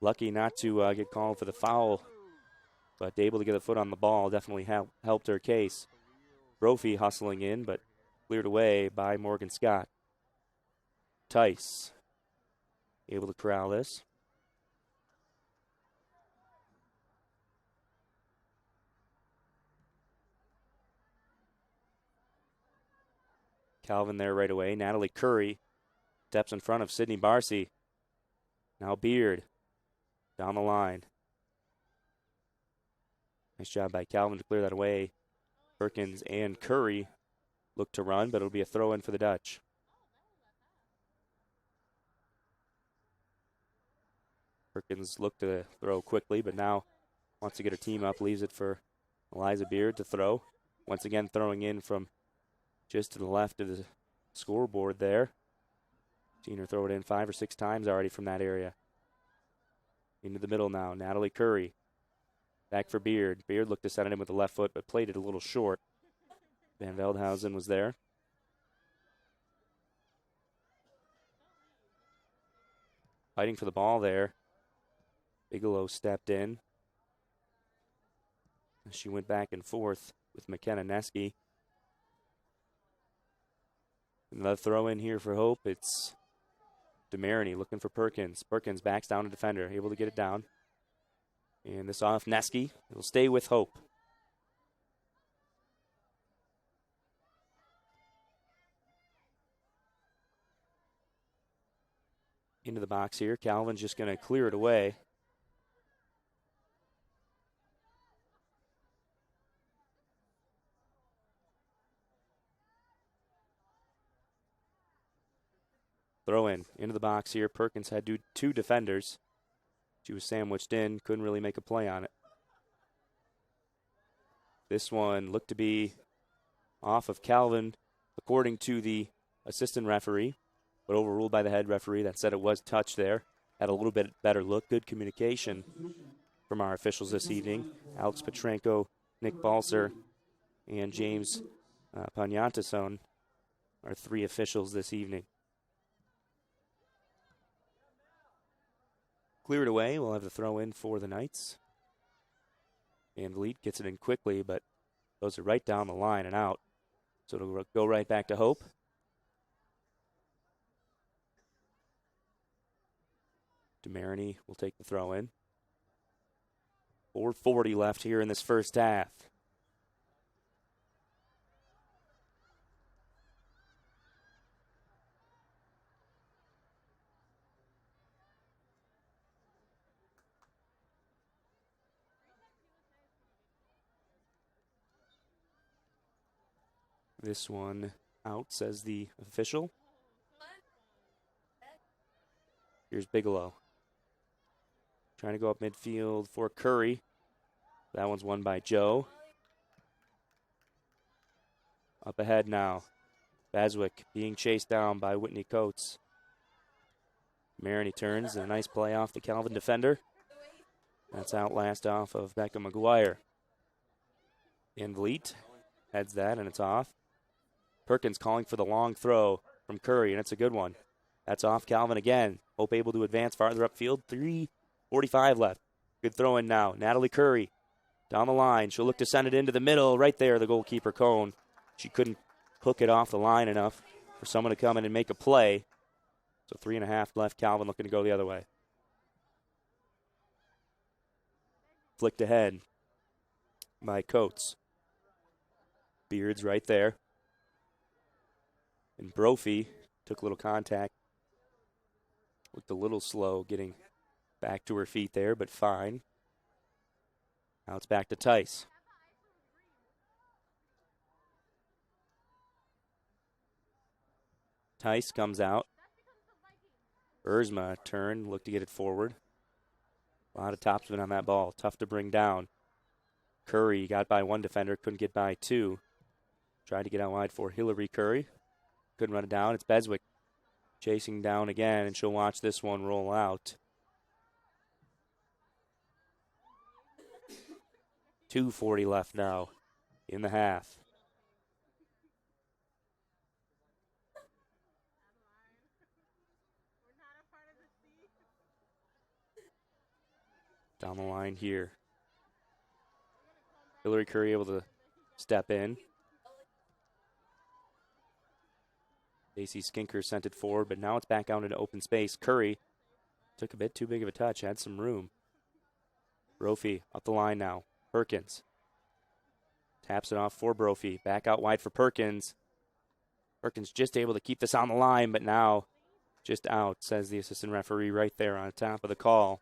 Lucky not to get called for the foul, but able to get a foot on the ball definitely helped her case. Brophy hustling in, but cleared away by Morgan Scott. Tice able to corral this. Calvin there right away. Natalie Curry steps in front of Sydney Barcy. Now Beard down the line. Nice job by Calvin to clear that away. Perkins and Curry look to run, but it'll be a throw in for the Dutch. Perkins looked to throw quickly, but now wants to get her team up. Leaves it for Eliza Beard to throw. Once again throwing in from just to the left of the scoreboard there. Seen her throw it in 5 or 6 times already from that area. Into the middle now, Natalie Curry. Back for Beard. Beard looked to send it in with the left foot, but played it a little short. Van Veldhuizen was there. Fighting for the ball there. Bigelow stepped in. She went back and forth with McKenna Neske. Another throw in here for Hope. It's DeMarini looking for Perkins. Perkins backs down a defender, able to get it down. And this off Neske. It'll stay with Hope. Into the box here. Calvin's just going to clear it away. Throw in into the box here. Perkins had 2 defenders. She was sandwiched in, couldn't really make a play on it. This one looked to be off of Calvin, according to the assistant referee, but overruled by the head referee that said it was touch there. Had a little bit better look. Good communication from our officials this evening. Alex Petrenko, Nick Balser, and James Pagnatasson are 3 officials this evening. Cleared away. We'll have the throw in for the Knights. Van Vliet gets it in quickly, but those are right down the line and out. So it'll go right back to Hope. DeMarini will take the throw in. 4:40 left here in this first half. This one out, says the official. Here's Bigelow. Trying to go up midfield for Curry. That one's won by Joe. Up ahead now. Baswick being chased down by Whitney Coates. Maroney turns, and a nice play off the Calvin defender. That's outlast off of Becca McGuire. Van Vliet heads that, and it's off. Perkins calling for the long throw from Curry, and it's a good one. That's off Calvin again. Hope able to advance farther upfield. 3:45 left. Good throw in now. Natalie Curry down the line. She'll look to send it into the middle. Right there, the goalkeeper Cone. She couldn't hook it off the line enough for someone to come in and make a play. So 3.5 left. Calvin looking to go the other way. Flicked ahead by Coates. Beard's right there. And Brophy took a little contact Looked a little slow getting back to her feet there, but fine. Now it's back to Tice. Tice comes out. Erzma turn, look to get it forward. A lot of topspin on that ball. Tough to bring down. Curry got by one defender, couldn't get by two. Tried to get out wide for Hillary Curry. Couldn't run it down. It's Beswick chasing down again, and she'll watch this one roll out. 2:40 left now in the half. Down the line here. Hillary Curry able to step in. Stacey Skinker sent it forward, but now it's back out into open space. Curry took a bit too big of a touch, had some room. Brophy up the line now. Perkins taps it off for Brophy. Back out wide for Perkins. Perkins just able to keep this on the line, but now just out, says the assistant referee right there on top of the call.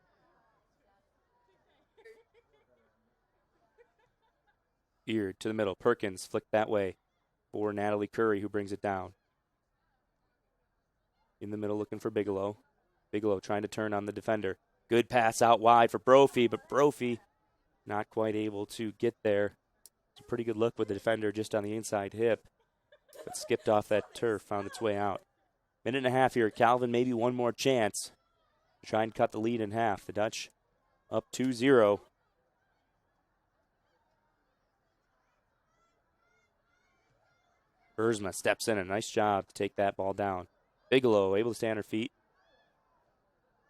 Beard to the middle. Perkins flicked that way for Natalie Curry, who brings it down. In the middle looking for Bigelow. Bigelow trying to turn on the defender. Good pass out wide for Brophy, but Brophy not quite able to get there. It's a pretty good look with the defender just on the inside hip, but skipped off that turf, found its way out. Minute and a half here. Calvin maybe one more chance to try and cut the lead in half. The Dutch up 2-0. Erzma steps in. A nice job to take that ball down. Bigelow able to stay on her feet.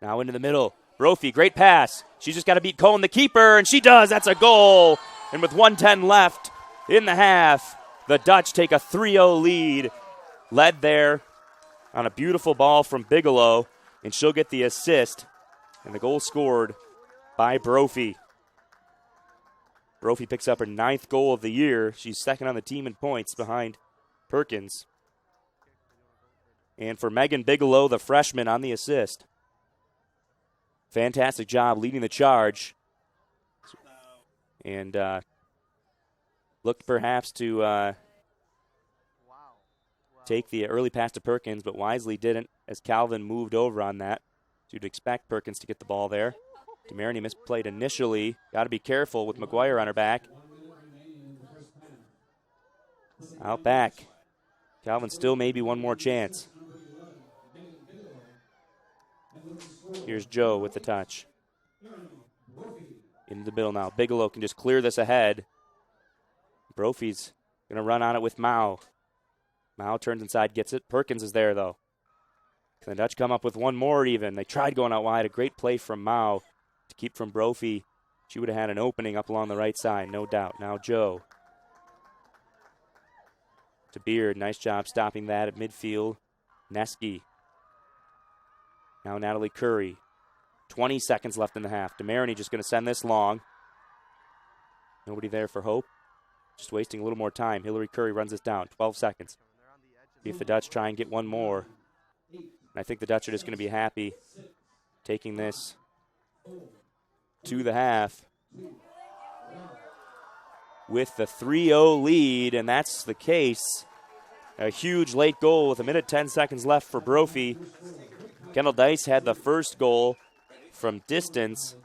Now into the middle. Brophy, great pass. She's just got to beat Cohen, the keeper, and she does. That's a goal. And with 1:10 left in the half, the Dutch take a 3-0 lead. Led there on a beautiful ball from Bigelow, and she'll get the assist. And the goal scored by Brophy. Brophy picks up her 9th goal of the year. She's second on the team in points behind Perkins. And for Megan Bigelow, the freshman, on the assist. Fantastic job leading the charge. And looked perhaps to take the early pass to Perkins, but wisely didn't as Calvin moved over on that. So you'd expect Perkins to get the ball there. DeMarini misplayed initially. Got to be careful with McGuire on her back. Out back. Calvin still maybe one more chance. Here's Joe with the touch. Into the middle now. Bigelow can just clear this ahead. Brophy's going to run on it with Mao. Mao turns inside, gets it. Perkins is there, though. Can the Dutch come up with one more even? They tried going out wide. A great play from Mao to keep from Brophy. She would have had an opening up along the right side, no doubt. Now Joe. To Beard. Nice job stopping that at midfield. Neski. Now Natalie Curry. 20 seconds left in the half. DeMarini just going to send this long. Nobody there for Hope. Just wasting a little more time. Hillary Curry runs this down. 12 seconds. See if the Dutch try and get one more. And I think the Dutch are just going to be happy taking this to the half with the 3-0 lead, and that's the case. A huge late goal with 1:10 seconds left for Brophy. Kendall Dice had the first goal from distance.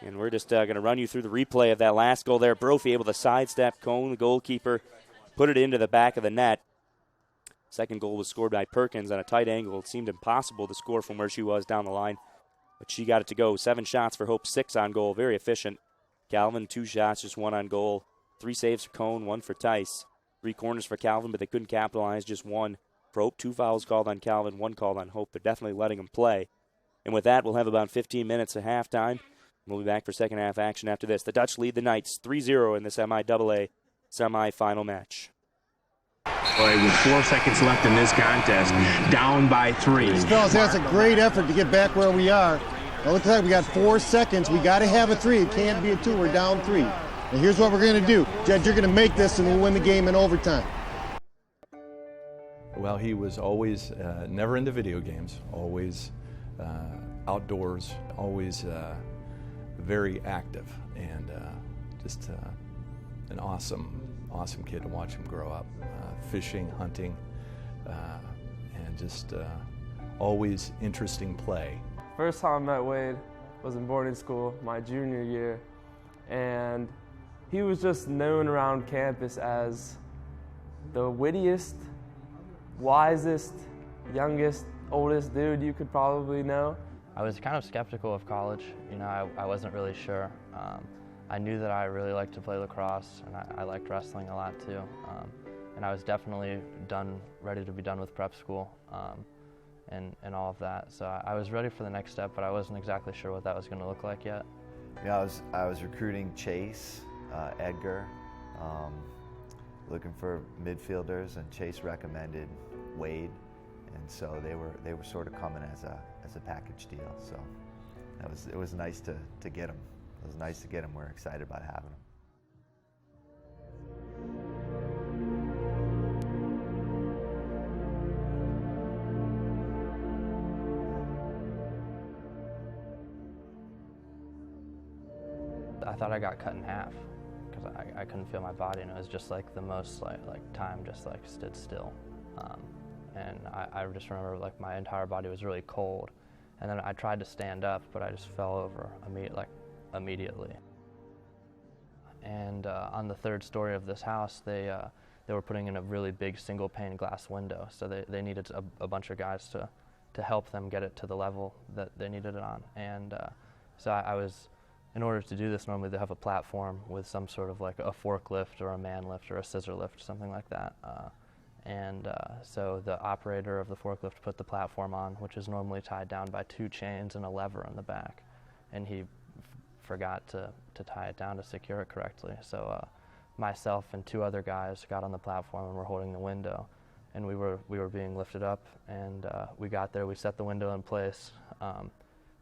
And we're just going to run you through the replay of that last goal there. Brophy able to sidestep Cone, the goalkeeper, put it into the back of the net. Second goal was scored by Perkins on a tight angle. It seemed impossible to score from where she was down the line, but she got it to go. 7 shots for Hope, 6 on goal. Very efficient. Calvin, 2 shots, just 1 on goal. 3 saves for Cone, 1 for Tice. 3 corners for Calvin, but they couldn't capitalize. Just 1 for Hope. 2 fouls called on Calvin, 1 called on Hope. They're definitely letting them play. And with that, we'll have about 15 minutes at halftime. We'll be back for second half action after this. The Dutch lead the Knights 3-0 in this MIAA semi-final match. With 4 seconds left in this contest, down by 3. Fellas, that's a great effort to get back where we are. It looks like we got 4 seconds. We got to have a 3. It can't be a 2. We're down 3. And here's what we're going to do. Judge, you're going to make this and we'll win the game in overtime. Well, he was always never into video games, always outdoors, always very active, and just an awesome kid to watch him grow up. Fishing, hunting, and just always interesting play. First time I met Wade was in boarding school my junior year, and he was just known around campus as the wittiest, wisest, youngest, oldest dude you could probably know. I was kind of skeptical of college. You know, I wasn't really sure. I knew that I really liked to play lacrosse, and I liked wrestling a lot too. And I was definitely ready to be done with prep school and all of that. So I was ready for the next step, but I wasn't exactly sure what that was going to look like yet. Yeah, I was recruiting Chase, Edgar, looking for midfielders, and Chase recommended Wade, and so they were sort of coming as a package deal. So it was nice to get him. It was nice to get him. We're excited about having him. I thought I got cut in half because I couldn't feel my body, and it was just like the most like time just like stood still. And I just remember like my entire body was really cold, and then I tried to stand up, but I just fell over immediately. And on the third story of this house, they were putting in a really big single pane glass window, so they needed a bunch of guys to help them get it to the level that they needed it on. And so I was, in order to do this, normally they have a platform with some sort of like a forklift or a man lift or a scissor lift, something like that. So the operator of the forklift put the platform on, which is normally tied down by 2 chains and a lever in the back, and he forgot to tie it down to secure it correctly. So myself and 2 other guys got on the platform and were holding the window, and we were being lifted up, and we got there, we set the window in place,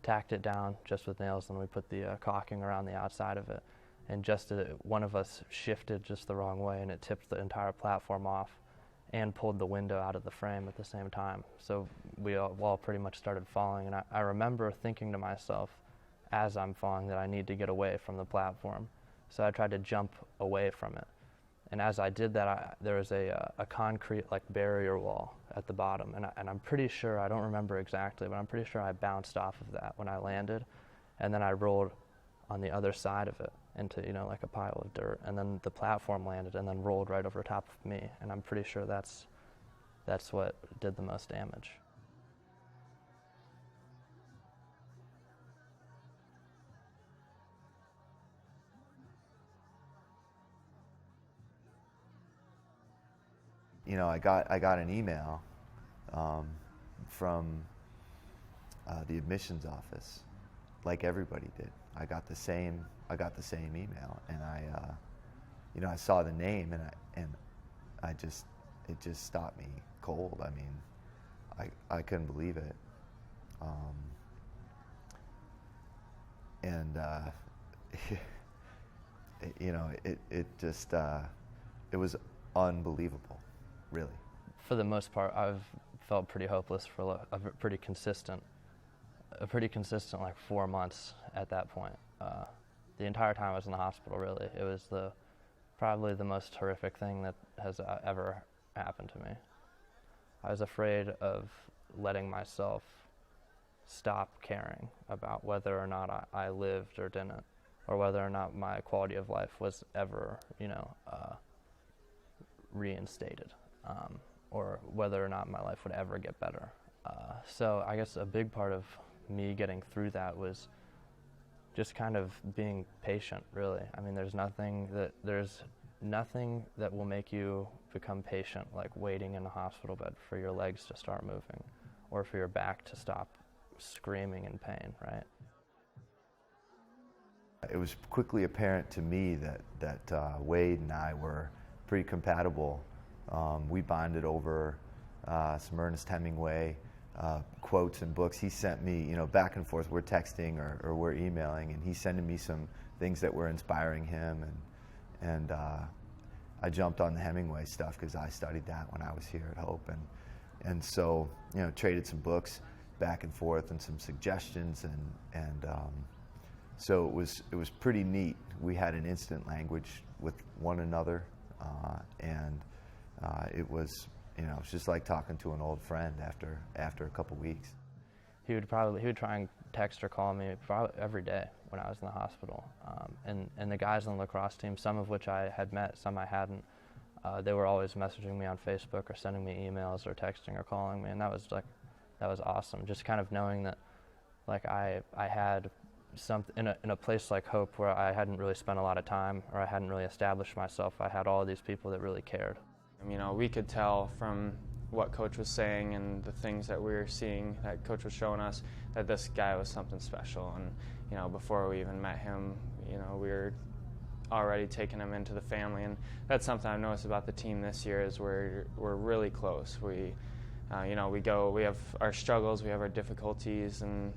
tacked it down just with nails, and we put the caulking around the outside of it, and just one of us shifted just the wrong way, and it tipped the entire platform off and pulled the window out of the frame at the same time. So we all pretty much started falling, and I remember thinking to myself as I'm falling that I need to get away from the platform. So I tried to jump away from it. And as I did that, there was a concrete like barrier wall at the bottom, and I'm pretty sure, I don't remember exactly, but I'm pretty sure I bounced off of that when I landed, and then I rolled on the other side of it into, like a pile of dirt, and then the platform landed and then rolled right over top of me, and I'm pretty sure that's what did the most damage. I got an email from the admissions office, like everybody did. I got the same email, and I saw the name, and it just stopped me cold. I mean, I couldn't believe it, and it was unbelievable. Really. For the most part, I've felt pretty hopeless for a pretty consistent like 4 months at that point. The entire time I was in the hospital, really. It was probably the most horrific thing that has ever happened to me. I was afraid of letting myself stop caring about whether or not I lived or didn't, or whether or not my quality of life was ever, reinstated. Or whether or not my life would ever get better. So I guess a big part of me getting through that was just kind of being patient, really. I mean, there's nothing that will make you become patient, like waiting in a hospital bed for your legs to start moving or for your back to stop screaming in pain, right? It was quickly apparent to me that Wade and I were pretty compatible. We bonded over some Ernest Hemingway quotes and books. He sent me, back and forth. We're texting or we're emailing, and he's sending me some things that were inspiring him. And I jumped on the Hemingway stuff because I studied that when I was here at Hope. And so, traded some books back and forth and some suggestions, and so it was pretty neat. We had an instant language with one another, and it was it's just like talking to an old friend after a couple weeks. He would try and text or call me probably every day when I was in the hospital. And the guys on the lacrosse team, some of which I had met, some I hadn't, they were always messaging me on Facebook or sending me emails or texting or calling me, and that was awesome. Just kind of knowing that, like, I had something in a place like Hope where I hadn't really spent a lot of time or I hadn't really established myself. I had all these people that really cared. We could tell from what Coach was saying and the things that we were seeing that Coach was showing us that this guy was something special. And before we even met him, we were already taking him into the family, and that's something I've noticed about the team this year is we're really close. We have our struggles, we have our difficulties, and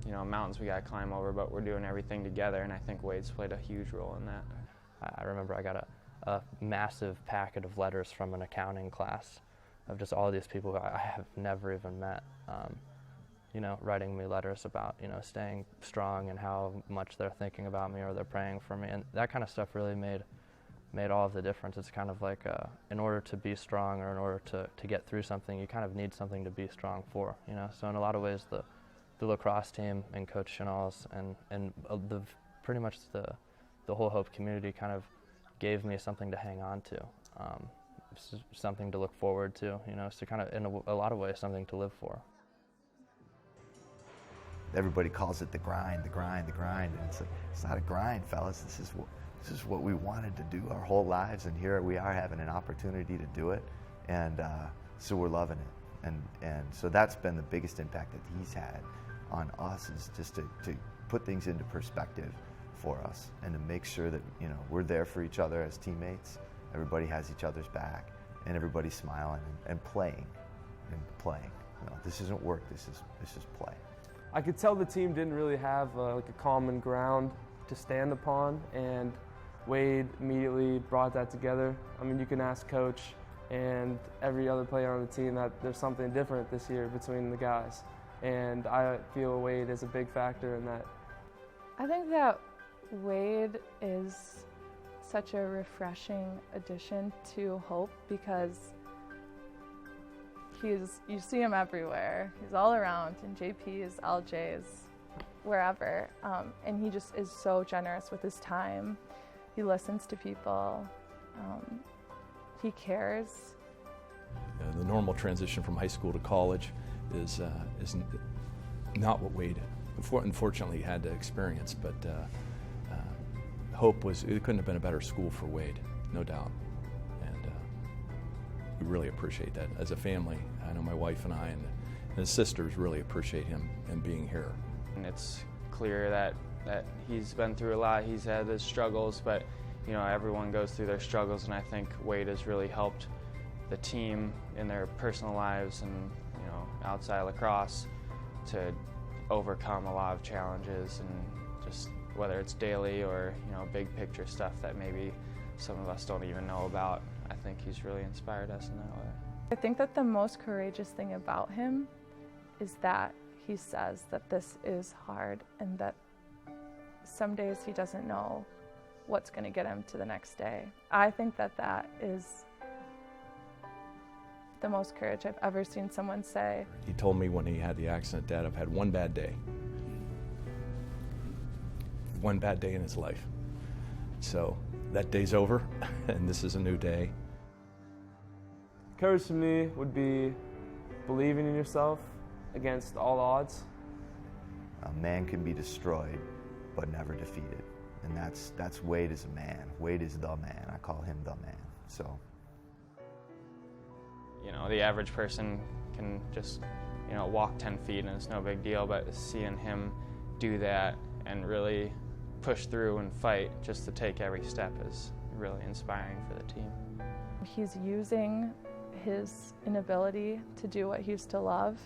mountains we got to climb over, but we're doing everything together, and I think Wade's played a huge role in that. I remember I got a massive packet of letters from an accounting class of just all these people who I have never even met, writing me letters about, staying strong and how much they're thinking about me or they're praying for me. And that kind of stuff really made all of the difference. It's kind of like in order to be strong or in order to get through something, you kind of need something to be strong for, So in a lot of ways, the lacrosse team and Coach Chenals and pretty much the whole Hope community kind of gave me something to hang on to. Something to look forward to, so kind of in a lot of ways something to live for. Everybody calls it the grind, and it's like, it's not a grind, fellas. This is what we wanted to do our whole lives, and here we are having an opportunity to do it, and so we're loving it. And so that's been the biggest impact that he's had on us, is just to put things into perspective for us and to make sure that we're there for each other as teammates. Everybody has each other's back, and everybody's smiling and playing. This isn't work. This is play. I could tell the team didn't really have a common ground to stand upon, and Wade immediately brought that together. You can ask Coach and every other player on the team that there's something different this year between the guys, and I feel Wade is a big factor in that. I think that Wade is such a refreshing addition to Hope because you see him everywhere. He's all around in JP's, LJ's, wherever, and he just is so generous with his time. He listens to people. He cares. The normal transition from high school to college is not what Wade unfortunately had to experience, but Hope it couldn't have been a better school for Wade, no doubt. And we really appreciate that as a family. I know my wife and I and his sisters really appreciate him and being here. And it's clear that he's been through a lot. He's had his struggles, but everyone goes through their struggles, and I think Wade has really helped the team in their personal lives and outside lacrosse to overcome a lot of challenges, and just whether it's daily or big picture stuff that maybe some of us don't even know about. I think he's really inspired us in that way. I think that the most courageous thing about him is that he says that this is hard and that some days he doesn't know what's going to get him to the next day. I think that is the most courage I've ever seen someone say. He told me when he had the accident, Dad, I've had one bad day. One bad day in his life. So that day's over, and this is a new day. Courage to me would be believing in yourself against all odds. A man can be destroyed, but never defeated. And that's Wade as a man. Wade is the man. I call him the man. So. The average person can just, walk 10 feet and it's no big deal, but seeing him do that and really push through and fight just to take every step is really inspiring for the team. He's using his inability to do what he used to love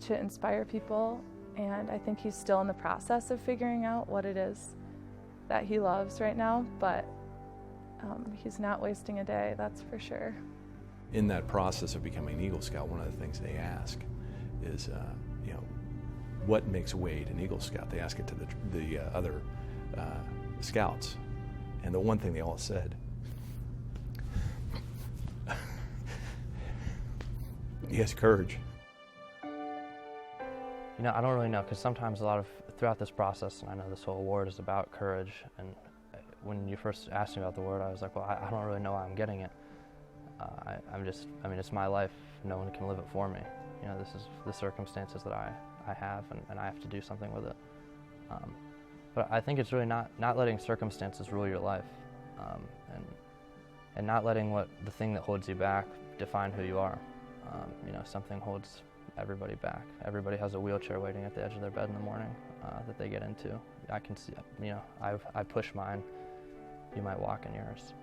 to inspire people, and I think he's still in the process of figuring out what it is that he loves right now, but he's not wasting a day, that's for sure. in that process of becoming an Eagle Scout, one of the things they ask is, what makes Wade an Eagle Scout? They ask it to the other scouts, and the one thing they all said, he has courage. I don't really know, because sometimes throughout this process, and I know this whole award is about courage, and when you first asked me about the award, I was like, well, I don't really know why I'm getting it. It's my life. No one can live it for me. This is the circumstances that I have, and I have to do something with it. But I think it's really not letting circumstances rule your life, and not letting the thing that holds you back define who you are. Something holds everybody back. Everybody has a wheelchair waiting at the edge of their bed in the morning that they get into. I can see, I push mine. You might walk in yours.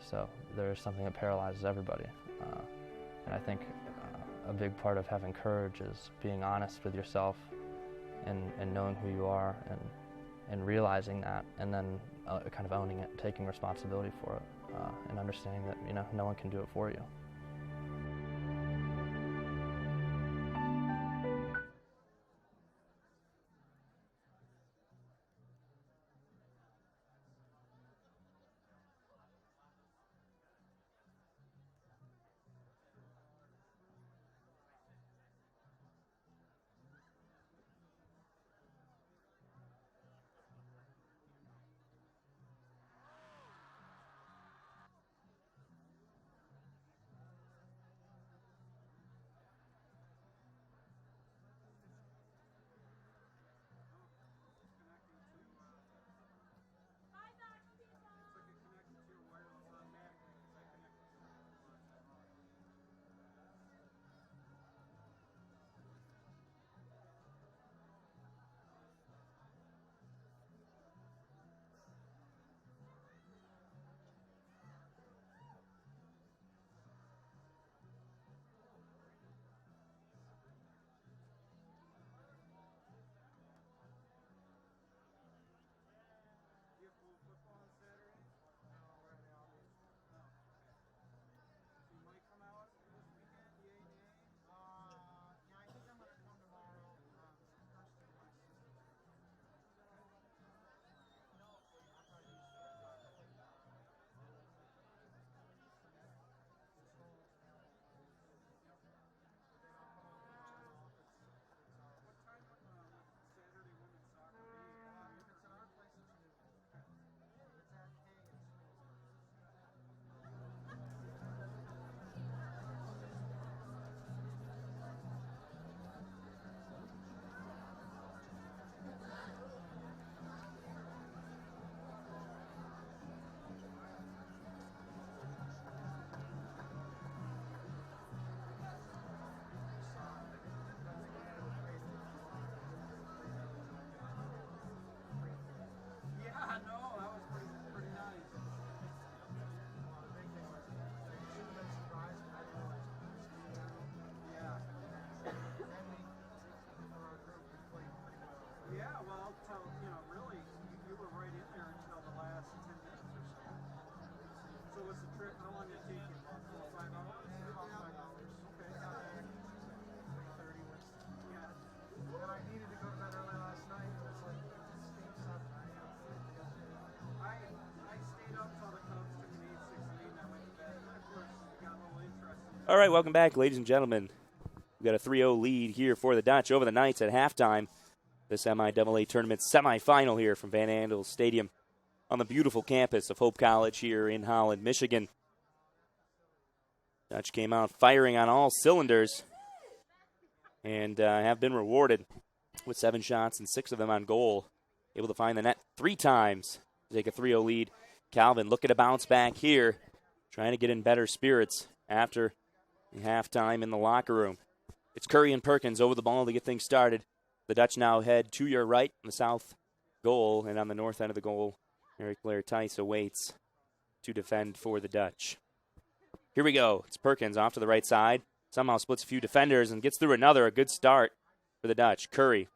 So there's something that paralyzes everybody. And I think a big part of having courage is being honest with yourself and knowing who you are and realizing that, and then kind of owning it, taking responsibility for it, and understanding that no one can do it for you. All right, welcome back, ladies and gentlemen. We've got a 3-0 lead here for the Dutch over the Knights at halftime. This MIAA tournament semifinal here from Van Andel Stadium on the beautiful campus of Hope College here in Holland, Michigan. Dutch came out firing on all cylinders and have been rewarded with 7 shots and 6 of them on goal. Able to find the net 3 times to take a 3-0 lead. Calvin looking to bounce back here, trying to get in better spirits after halftime in the locker room. It's Curry and Perkins over the ball to get things started. The Dutch now head to your right on the south goal, and on the north end of the goal, Eric Blair Tice awaits to defend for the Dutch. Here we go. It's Perkins off to the right side. Somehow splits a few defenders and gets through another. A good start for the Dutch. Curry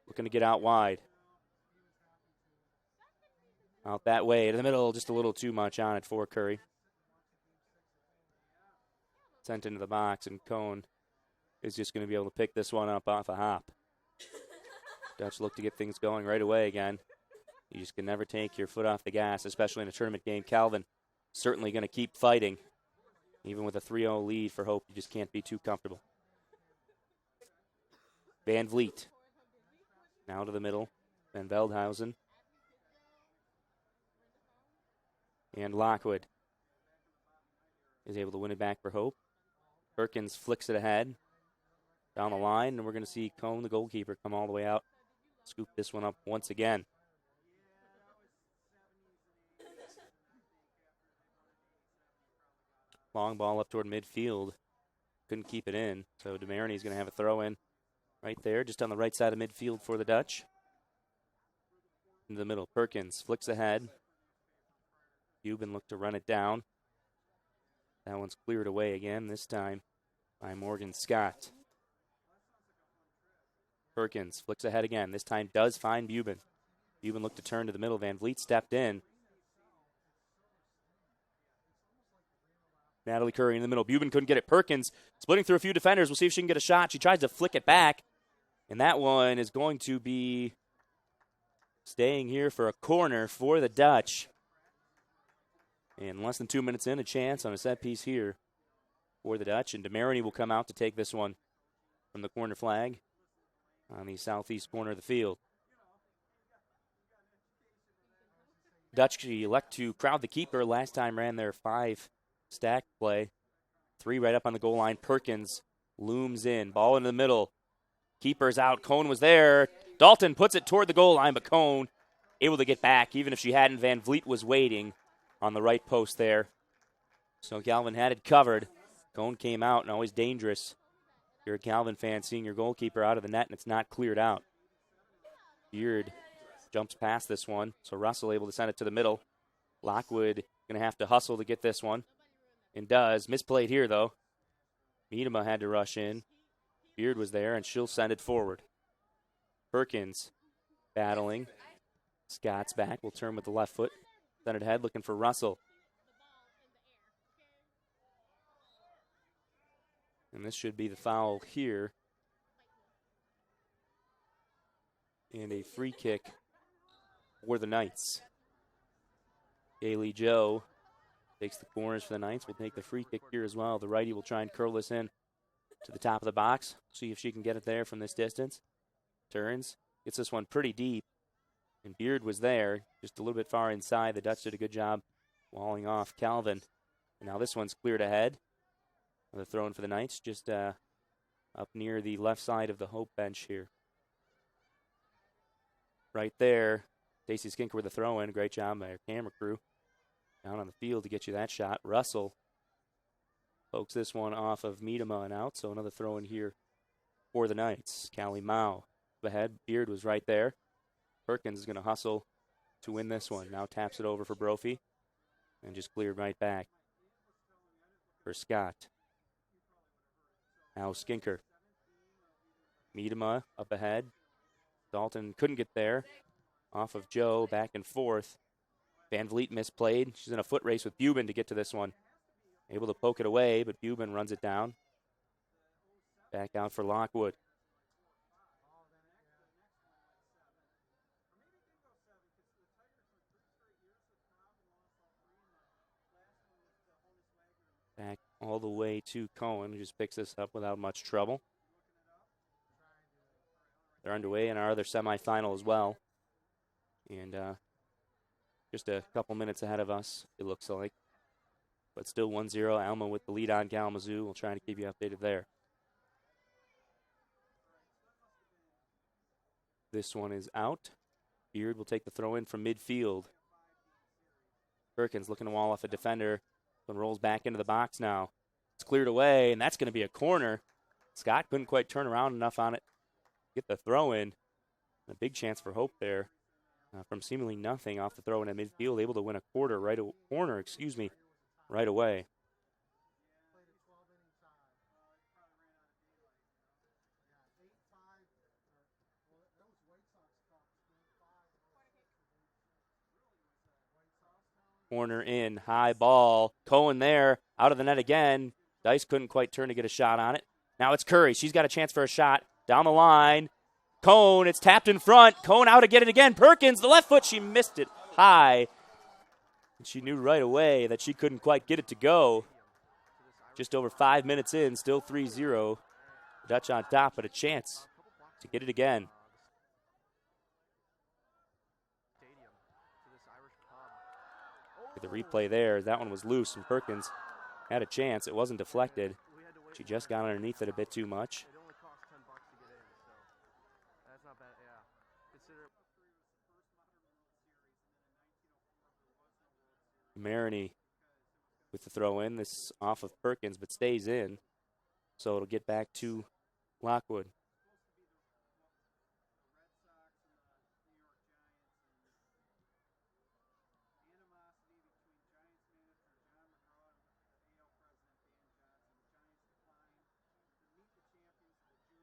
looking to get out wide. Out that way to the middle, just a little too much on it for Curry. sent into the box, and Cone is just going to be able to pick this one up off a hop. Dutch look to get things going right away again. You just can never take your foot off the gas, especially in a tournament game. Calvin certainly going to keep fighting. Even with a 3-0 lead for Hope, you just can't be too comfortable. Van Vliet now to the middle. Van Veldhuizen. And Lockwood is able to win it back for Hope. Perkins flicks it ahead down the line, and we're going to see Cone, the goalkeeper, come all the way out, scoop this one up once again. Long ball up toward midfield. Couldn't keep it in, so DeMarini's going to have a throw in right there, just on the right side of midfield for the Dutch. In the middle, Perkins flicks ahead. Cuban looked to run it down. That one's cleared away again, this time by Morgan Scott. Perkins flicks ahead again. This time does find Buben. Buben looked to turn to the middle. Van Vliet stepped in. Natalie Curry in the middle. Buben couldn't get it. Perkins splitting through a few defenders. We'll see if she can get a shot. She tries to flick it back. And that one is going to be staying here for a corner for the Dutch. And less than 2 minutes in, a chance on a set piece here for the Dutch. And DeMarini will come out to take this one from the corner flag on the southeast corner of the field. Dutch elect to crowd the keeper. Last time ran their 5 stack play. 3 right up on the goal line. Perkins looms in. Ball into the middle. Keeper's out. Cone was there. Dalton puts it toward the goal line, but Cone able to get back. Even if she hadn't, Van Vliet was waiting on the right post there. So Calvin had it covered. Cone came out, and always dangerous. You're a Calvin fan seeing your goalkeeper out of the net, and it's not cleared out. Beard jumps past this one, so Russell able to send it to the middle. Lockwood going to have to hustle to get this one, and does. Misplayed here, though. Miedema had to rush in. Beard was there, and she'll send it forward. Perkins battling. Scott's back. Will turn with the left foot. Send it ahead, looking for Russell. And this should be the foul here. And a free kick for the Knights. Kaylee Joe takes the corners for the Knights. Will take the free kick here as well. The righty will try and curl this in to the top of the box. See if she can get it there from this distance. Turns. Gets this one pretty deep. And Beard was there, just a little bit far inside. The Dutch did a good job walling off Calvin. And now this one's cleared ahead. Another throw in for the Knights, just up near the left side of the Hope bench here. Right there, Stacey Skinker with a throw in. Great job by our camera crew down on the field to get you that shot. Russell pokes this one off of Miedema and out, so another throw in here for the Knights. Callie Mao ahead. Beard was right there. Perkins is going to hustle to win this one. Now taps it over for Brophy and just cleared right back for Scott. Now Skinker. Miedema up ahead. Dalton couldn't get there. Off of Joe, back and forth. Van Vliet misplayed. She's in a foot race with Buben to get to this one. Able to poke it away, but Buben runs it down. Back out for Lockwood. Back all the way to Cohen, who just picks this up without much trouble. They're underway in our other semifinal as well. And just a couple minutes ahead of us, it looks like. But still 1-0. Alma with the lead on Kalamazoo. We'll try to keep you updated there. This one is out. Beard will take the throw in from midfield. Perkins looking to wall off a defender. And rolls back into the box now. It's cleared away, and that's going to be a corner. Scott couldn't quite turn around enough on it. Get the throw in. A big chance for Hope there. From seemingly nothing off the throw in at midfield, able to win a corner right away. Corner in, high ball. Cohen there, out of the net again. Dice couldn't quite turn to get a shot on it. Now it's Curry. She's got a chance for a shot. Down the line. Cone, it's tapped in front. Cone out to get it again. Perkins, the left foot, she missed it high. And she knew right away that she couldn't quite get it to go. Just over 5 minutes in, still 3-0. Dutch on top, but a chance to get it again. The replay there, that one was loose, and Perkins had a chance. It wasn't deflected. She just got underneath it a bit too much. Maroney with the throw in. This off of Perkins, but stays in. So it'll get back to Lockwood.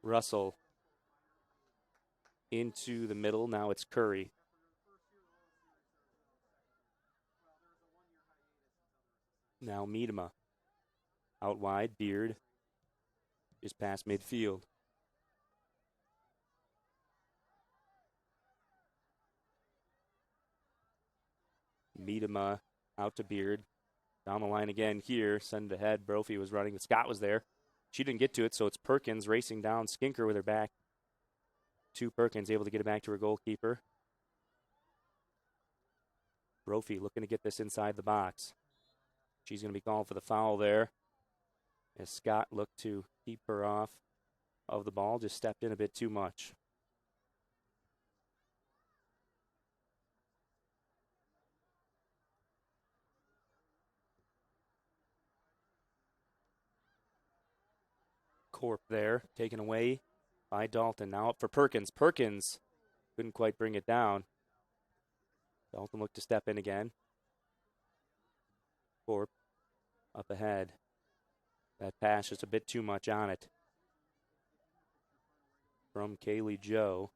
Russell into the middle. Now it's Curry. Now Miedema. Out wide, Beard is past midfield. Miedema out to Beard. Down the line again here. Send ahead. Brophy was running, but Scott was there. She didn't get to it, so it's Perkins racing down. Skinker with her back to Perkins, able to get it back to her goalkeeper. Brophy looking to get this inside the box. She's going to be called for the foul there. As Scott looked to keep her off of the ball, just stepped in a bit too much. Corp there, taken away by Dalton. Now up for Perkins. Perkins couldn't quite bring it down. Dalton looked to step in again. Corp up ahead. That pass just a bit too much on it. From Kaylee Joe.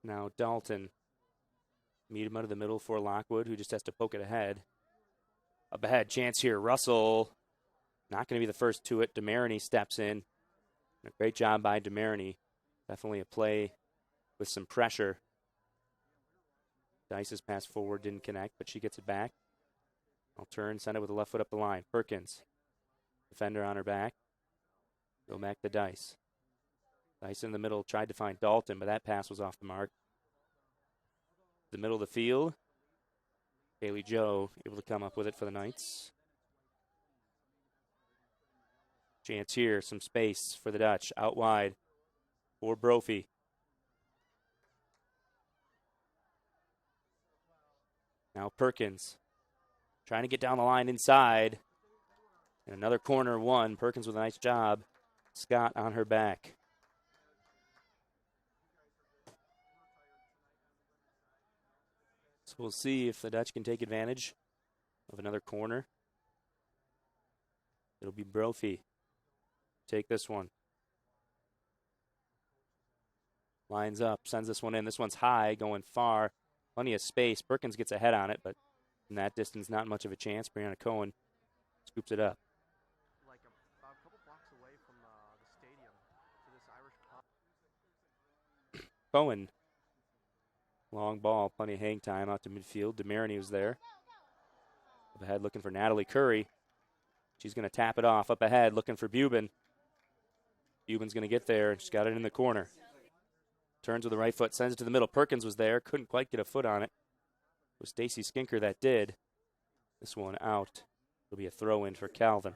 Now Dalton. Meet him out of the middle for Lockwood, who just has to poke it ahead. Up ahead, chance here. Russell, not going to be the first to it. DeMarini steps in. A great job by DeMarini. Definitely a play with some pressure. Dice's pass forward didn't connect, but she gets it back. I'll turn, send it with the left foot up the line. Perkins, defender on her back. Go back to Dice. Dice in the middle, tried to find Dalton, but that pass was off the mark. The middle of the field. Kaylee Joe able to come up with it for the Knights. Chance here, some space for the Dutch. Out wide for Brophy. Now Perkins trying to get down the line inside. And another corner one. Perkins with a nice job. Scott on her back. So we'll see if the Dutch can take advantage of another corner. It'll be Brophy. Take this one. Lines up, sends this one in. This one's high, going far. Plenty of space. Perkins gets a head on it, but in that distance, not much of a chance. Brianna Cohen scoops it up. Like about a couple blocks away from the stadium to this Irish pub. Cohen. Long ball, plenty of hang time out to midfield. DeMarini was there. Up ahead looking for Natalie Curry. She's going to tap it off. Up ahead looking for Buben. Buben's going to get there, and she's got it in the corner. Turns with the right foot, sends it to the middle. Perkins was there, couldn't quite get a foot on it. It was Stacy Skinker that did. This one out. It'll be a throw-in for Calvin.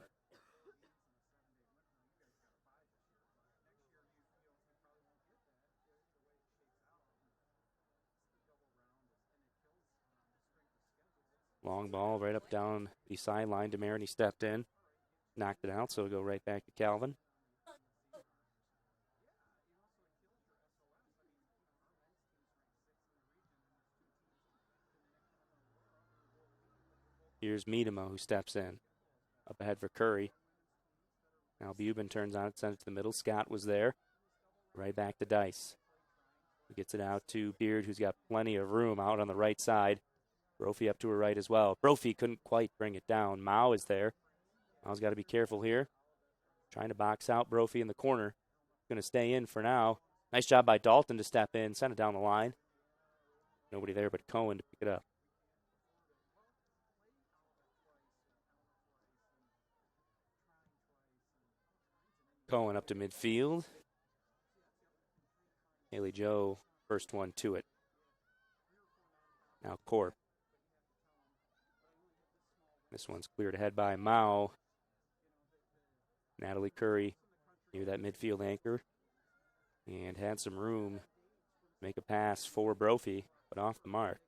Long ball right up down the sideline. DeMarini stepped in, knocked it out, so it'll go right back to Calvin. Here's Miedema who steps in. Up ahead for Curry. Now Buben turns on it, sends it to the middle. Scott was there. Right back to Dice. He gets it out to Beard, who's got plenty of room out on the right side. Brophy up to her right as well. Brophy couldn't quite bring it down. Mao is there. Mao's got to be careful here. Trying to box out Brophy in the corner. Going to stay in for now. Nice job by Dalton to step in, send it down the line. Nobody there but Cohen to pick it up. Cohen up to midfield. Haley Joe, first one to it. Now Corp. This one's cleared ahead by Mao. Natalie Curry near that midfield anchor. And had some room to make a pass for Brophy, but off the mark.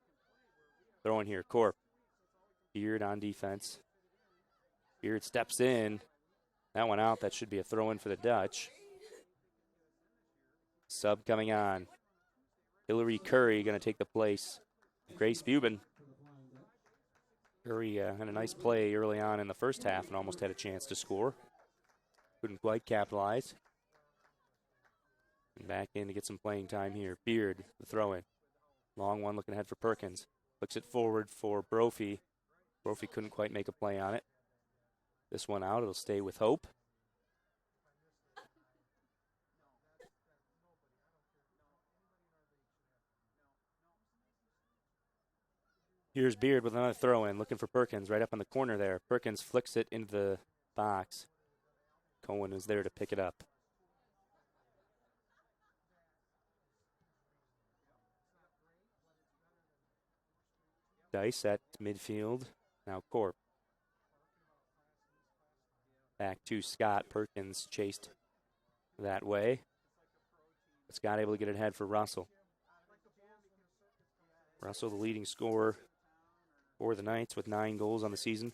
Throwing here, Corp. Beard on defense. Beard steps in. That one out. That should be a throw-in for the Dutch. Sub coming on. Hillary Curry going to take the place of Grace Buben. Curry had a nice play early on in the first half and almost had a chance to score. Couldn't quite capitalize. And back in to get some playing time here. Beard, the throw-in. Long one looking ahead for Perkins. Looks it forward for Brophy. Brophy couldn't quite make a play on it. This one out. It'll stay with Hope. Here's Beard with another throw-in, looking for Perkins right up in the corner there. Perkins flicks it into the box. Cohen is there to pick it up. Dice at midfield. Now Corp. Back to Scott. Perkins chased that way. But Scott able to get it ahead for Russell. Russell, the leading scorer for the Knights with 9 goals on the season.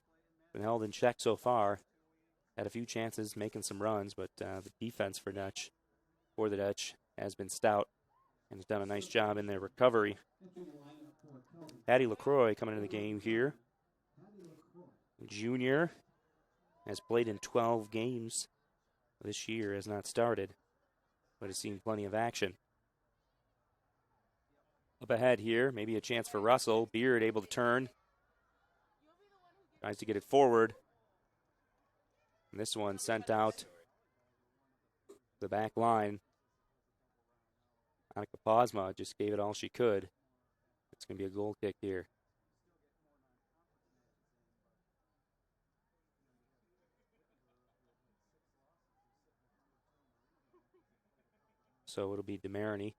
Been held in check so far. Had a few chances, making some runs, but the defense for the Dutch has been stout and has done a nice job in their recovery. Patty LaCroix coming into the game here. Junior has played in 12 games this year, has not started, but has seen plenty of action. Up ahead here, maybe a chance for Russell. Beard able to turn. Tries to get it forward. And this one sent out the back line. Annika Posma just gave it all she could. It's going to be a goal kick here. So it'll be DeMarini.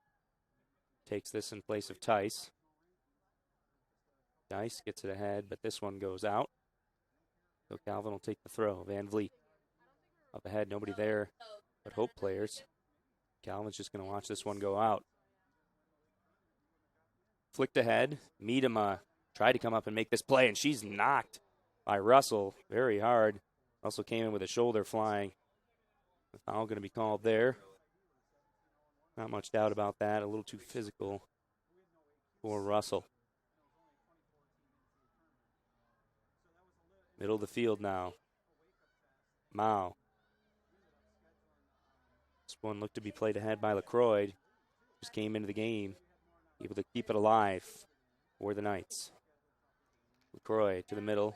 Takes this in place of Tice. Dice gets it ahead, but this one goes out. So Calvin will take the throw. Van Vliet up ahead, nobody there but Hope players. Calvin's just going to watch this one go out. Flicked ahead. Miedema tried to come up and make this play, and she's knocked by Russell very hard. Russell came in with a shoulder flying. The foul going to be called there. Not much doubt about that. A little too physical for Russell. Middle of the field now. Mao. This one looked to be played ahead by LaCroix. Just came into the game, able to keep it alive for the Knights. LaCroix to the middle.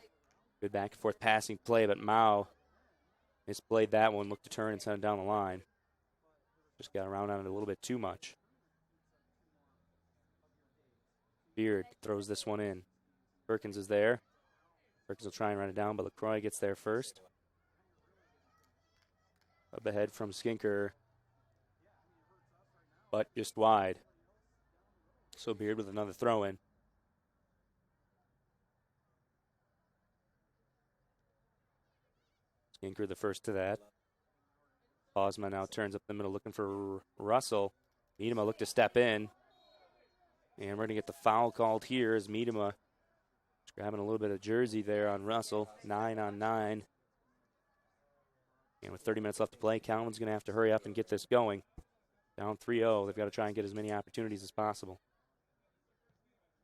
Good back and forth passing play, but Mao misplayed that one. Looked to turn and send it down the line. Just got around on it a little bit too much. Beard throws this one in. Perkins is there. Perkins will try and run it down, but LaCroix gets there first. Up ahead from Skinker, but just wide. So Beard with another throw in. Skinker the first to that. Posma now turns up the middle looking for Russell. Miedema looked to step in. And we're going to get the foul called here as Miedema is grabbing a little bit of jersey there on Russell. 9-on-9. And with 30 minutes left to play, Calvin's going to have to hurry up and get this going. Down 3-0. They've got to try and get as many opportunities as possible.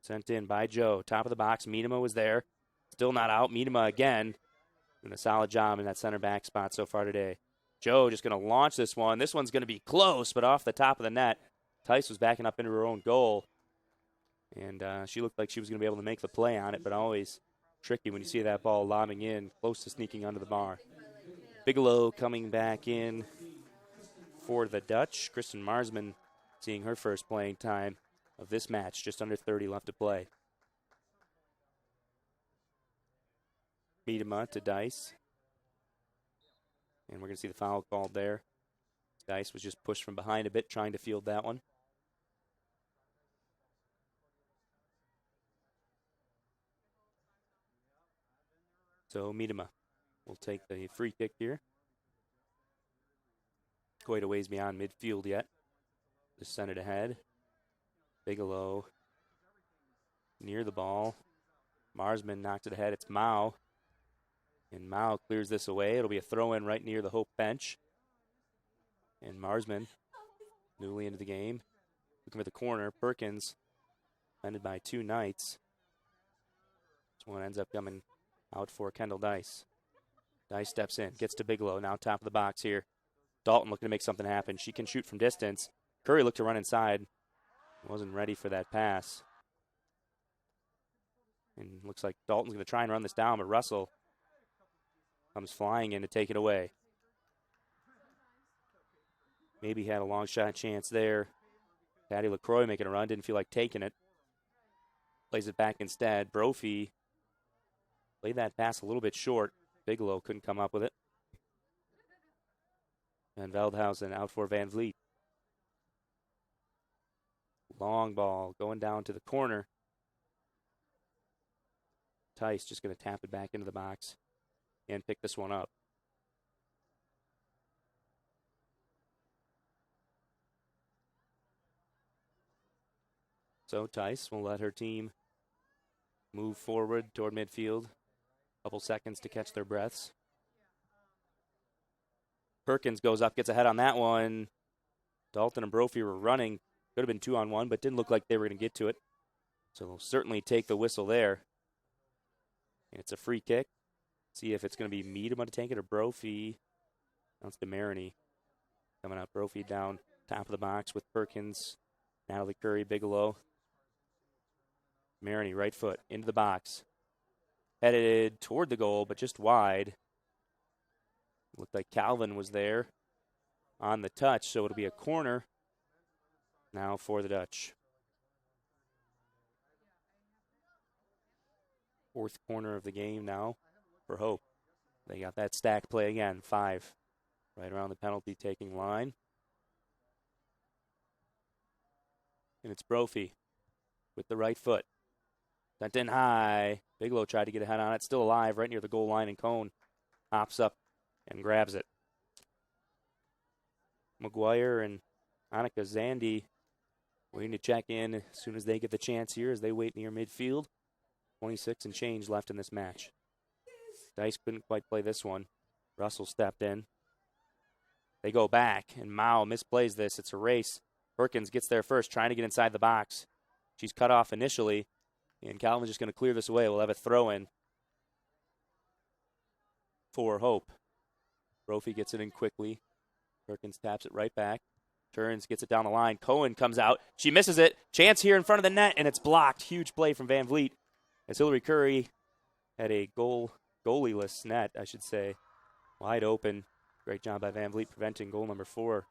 Sent in by Joe. Top of the box. Miedema was there. Still not out. Miedema again. Doing a solid job in that center back spot so far today. Joe just going to launch this one. This one's going to be close, but off the top of the net. Tice was backing up into her own goal. And she looked like she was going to be able to make the play on it, but always tricky when you see that ball lobbing in, close to sneaking under the bar. Bigelow coming back in for the Dutch. Kristen Marsman seeing her first playing time of this match, just under 30 left to play. Miedema to Dice. And we're going to see the foul called there. Dice was just pushed from behind a bit, trying to field that one. So Miedema will take the free kick here. Quite a ways beyond midfield yet. Just sent it ahead. Bigelow near the ball. Marsman knocked it ahead. It's Mao. And Mao clears this away. It'll be a throw-in right near the Hope bench. And Marsman, newly into the game, looking for the corner. Perkins, defended by two Knights. This one ends up coming out for Kendall Dice. Dice steps in, gets to Bigelow, now top of the box here. Dalton looking to make something happen. She can shoot from distance. Curry looked to run inside. Wasn't ready for that pass. And looks like Dalton's going to try and run this down, but Russell comes flying in to take it away. Maybe had a long shot chance there. Patty LaCroix making a run, didn't feel like taking it. Plays it back instead. Brophy played that pass a little bit short. Bigelow couldn't come up with it. And Veldhuizen out for Van Vliet. Long ball going down to the corner. Tice just going to tap it back into the box and pick this one up. So Tice will let her team move forward toward midfield. Couple seconds to catch their breaths. Perkins goes up, gets ahead on that one. Dalton and Brophy were running. Could have been 2-on-1, but didn't look like they were going to get to it. So they'll certainly take the whistle there. And it's a free kick. See if it's going to be Miedema to take it or Brophy. That's DeMarini coming out. Brophy down top of the box with Perkins, Natalie Curry, Bigelow. Maroney, right foot, into the box. Headed toward the goal, but just wide. Looked like Calvin was there on the touch, so it'll be a corner now for the Dutch. Fourth corner of the game now for Hope. They got that stack play again, 5. Right around the penalty taking line. And it's Brophy with the right foot. Sent in high. Bigelow tried to get ahead on it. Still alive right near the goal line, and Cone hops up and grabs it. McGuire and Annika Zandy waiting to check in as soon as they get the chance here as they wait near midfield. 26 and change left in this match. Dice couldn't quite play this one. Russell stepped in. They go back, and Mao misplays this. It's a race. Perkins gets there first, trying to get inside the box. She's cut off initially, and Calvin's just going to clear this away. We'll have a throw-in for Hope. Brophy gets it in quickly. Perkins taps it right back. Turns, gets it down the line. Cohen comes out. She misses it. Chance here in front of the net, and it's blocked. Huge play from Van Vliet as Hillary Curry had a goalieless net, I should say. Wide open. Great job by Van Vliet preventing goal number 4.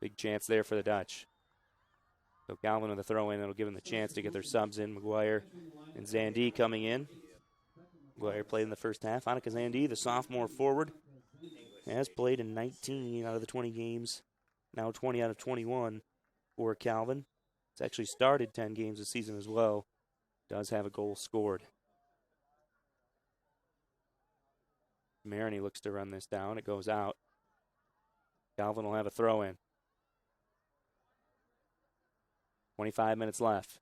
Big chance there for the Dutch. So Calvin with a throw-in. It'll give them the chance to get their subs in. McGuire and Zandy coming in. McGuire played in the first half. Annika Zandy, the sophomore forward, has played in 19 out of the 20 games. Now 20 out of 21 for Calvin. It's actually started 10 games this season as well. Does have a goal scored. Maroney looks to run this down. It goes out. Calvin will have a throw-in. 25 minutes left.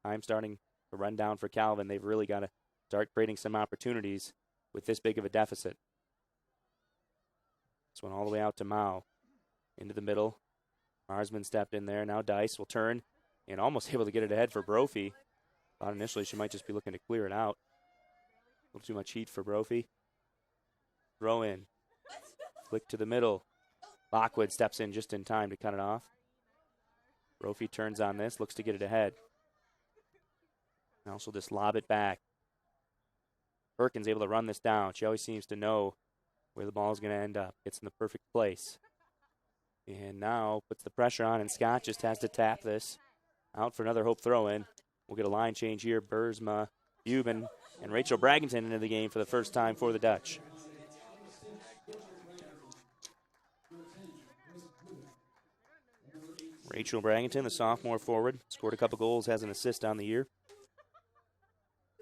Time starting to run down for Calvin. They've really got to start creating some opportunities with this big of a deficit. This one all the way out to Mao. Into the middle. Marsman stepped in there. Now Dice will turn and almost able to get it ahead for Brophy. Thought initially she might just be looking to clear it out. A little too much heat for Brophy. Throw in. Flick to the middle. Lockwood steps in just in time to cut it off. Brophy turns on this, looks to get it ahead. Now she'll just lob it back. Perkins able to run this down. She always seems to know where the ball is going to end up. Gets in the perfect place. And now puts the pressure on, and Scott just has to tap this. Out for another Hope throw-in. We'll get a line change here. Bursma, Euban, and Rachel Bragington into the game for the first time for the Dutch. Rachel Bragington, the sophomore forward, scored a couple goals, has an assist on the year.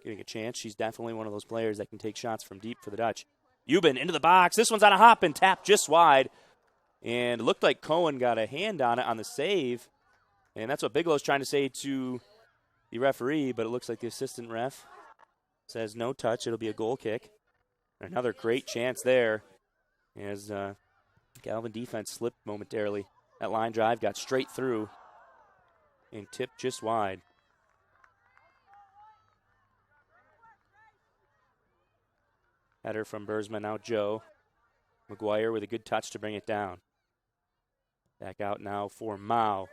Getting a chance. She's definitely one of those players that can take shots from deep for the Dutch. Euban into the box. This one's on a hop and tapped just wide. And it looked like Cohen got a hand on it on the save. And that's what Bigelow's trying to say to the referee, but it looks like the assistant ref says no touch. It'll be a goal kick. Another great chance there as Galvin defense slipped momentarily. That line drive got straight through and tipped just wide. Header from Bursma, now Joe. McGuire with a good touch to bring it down. Back out now for Mao.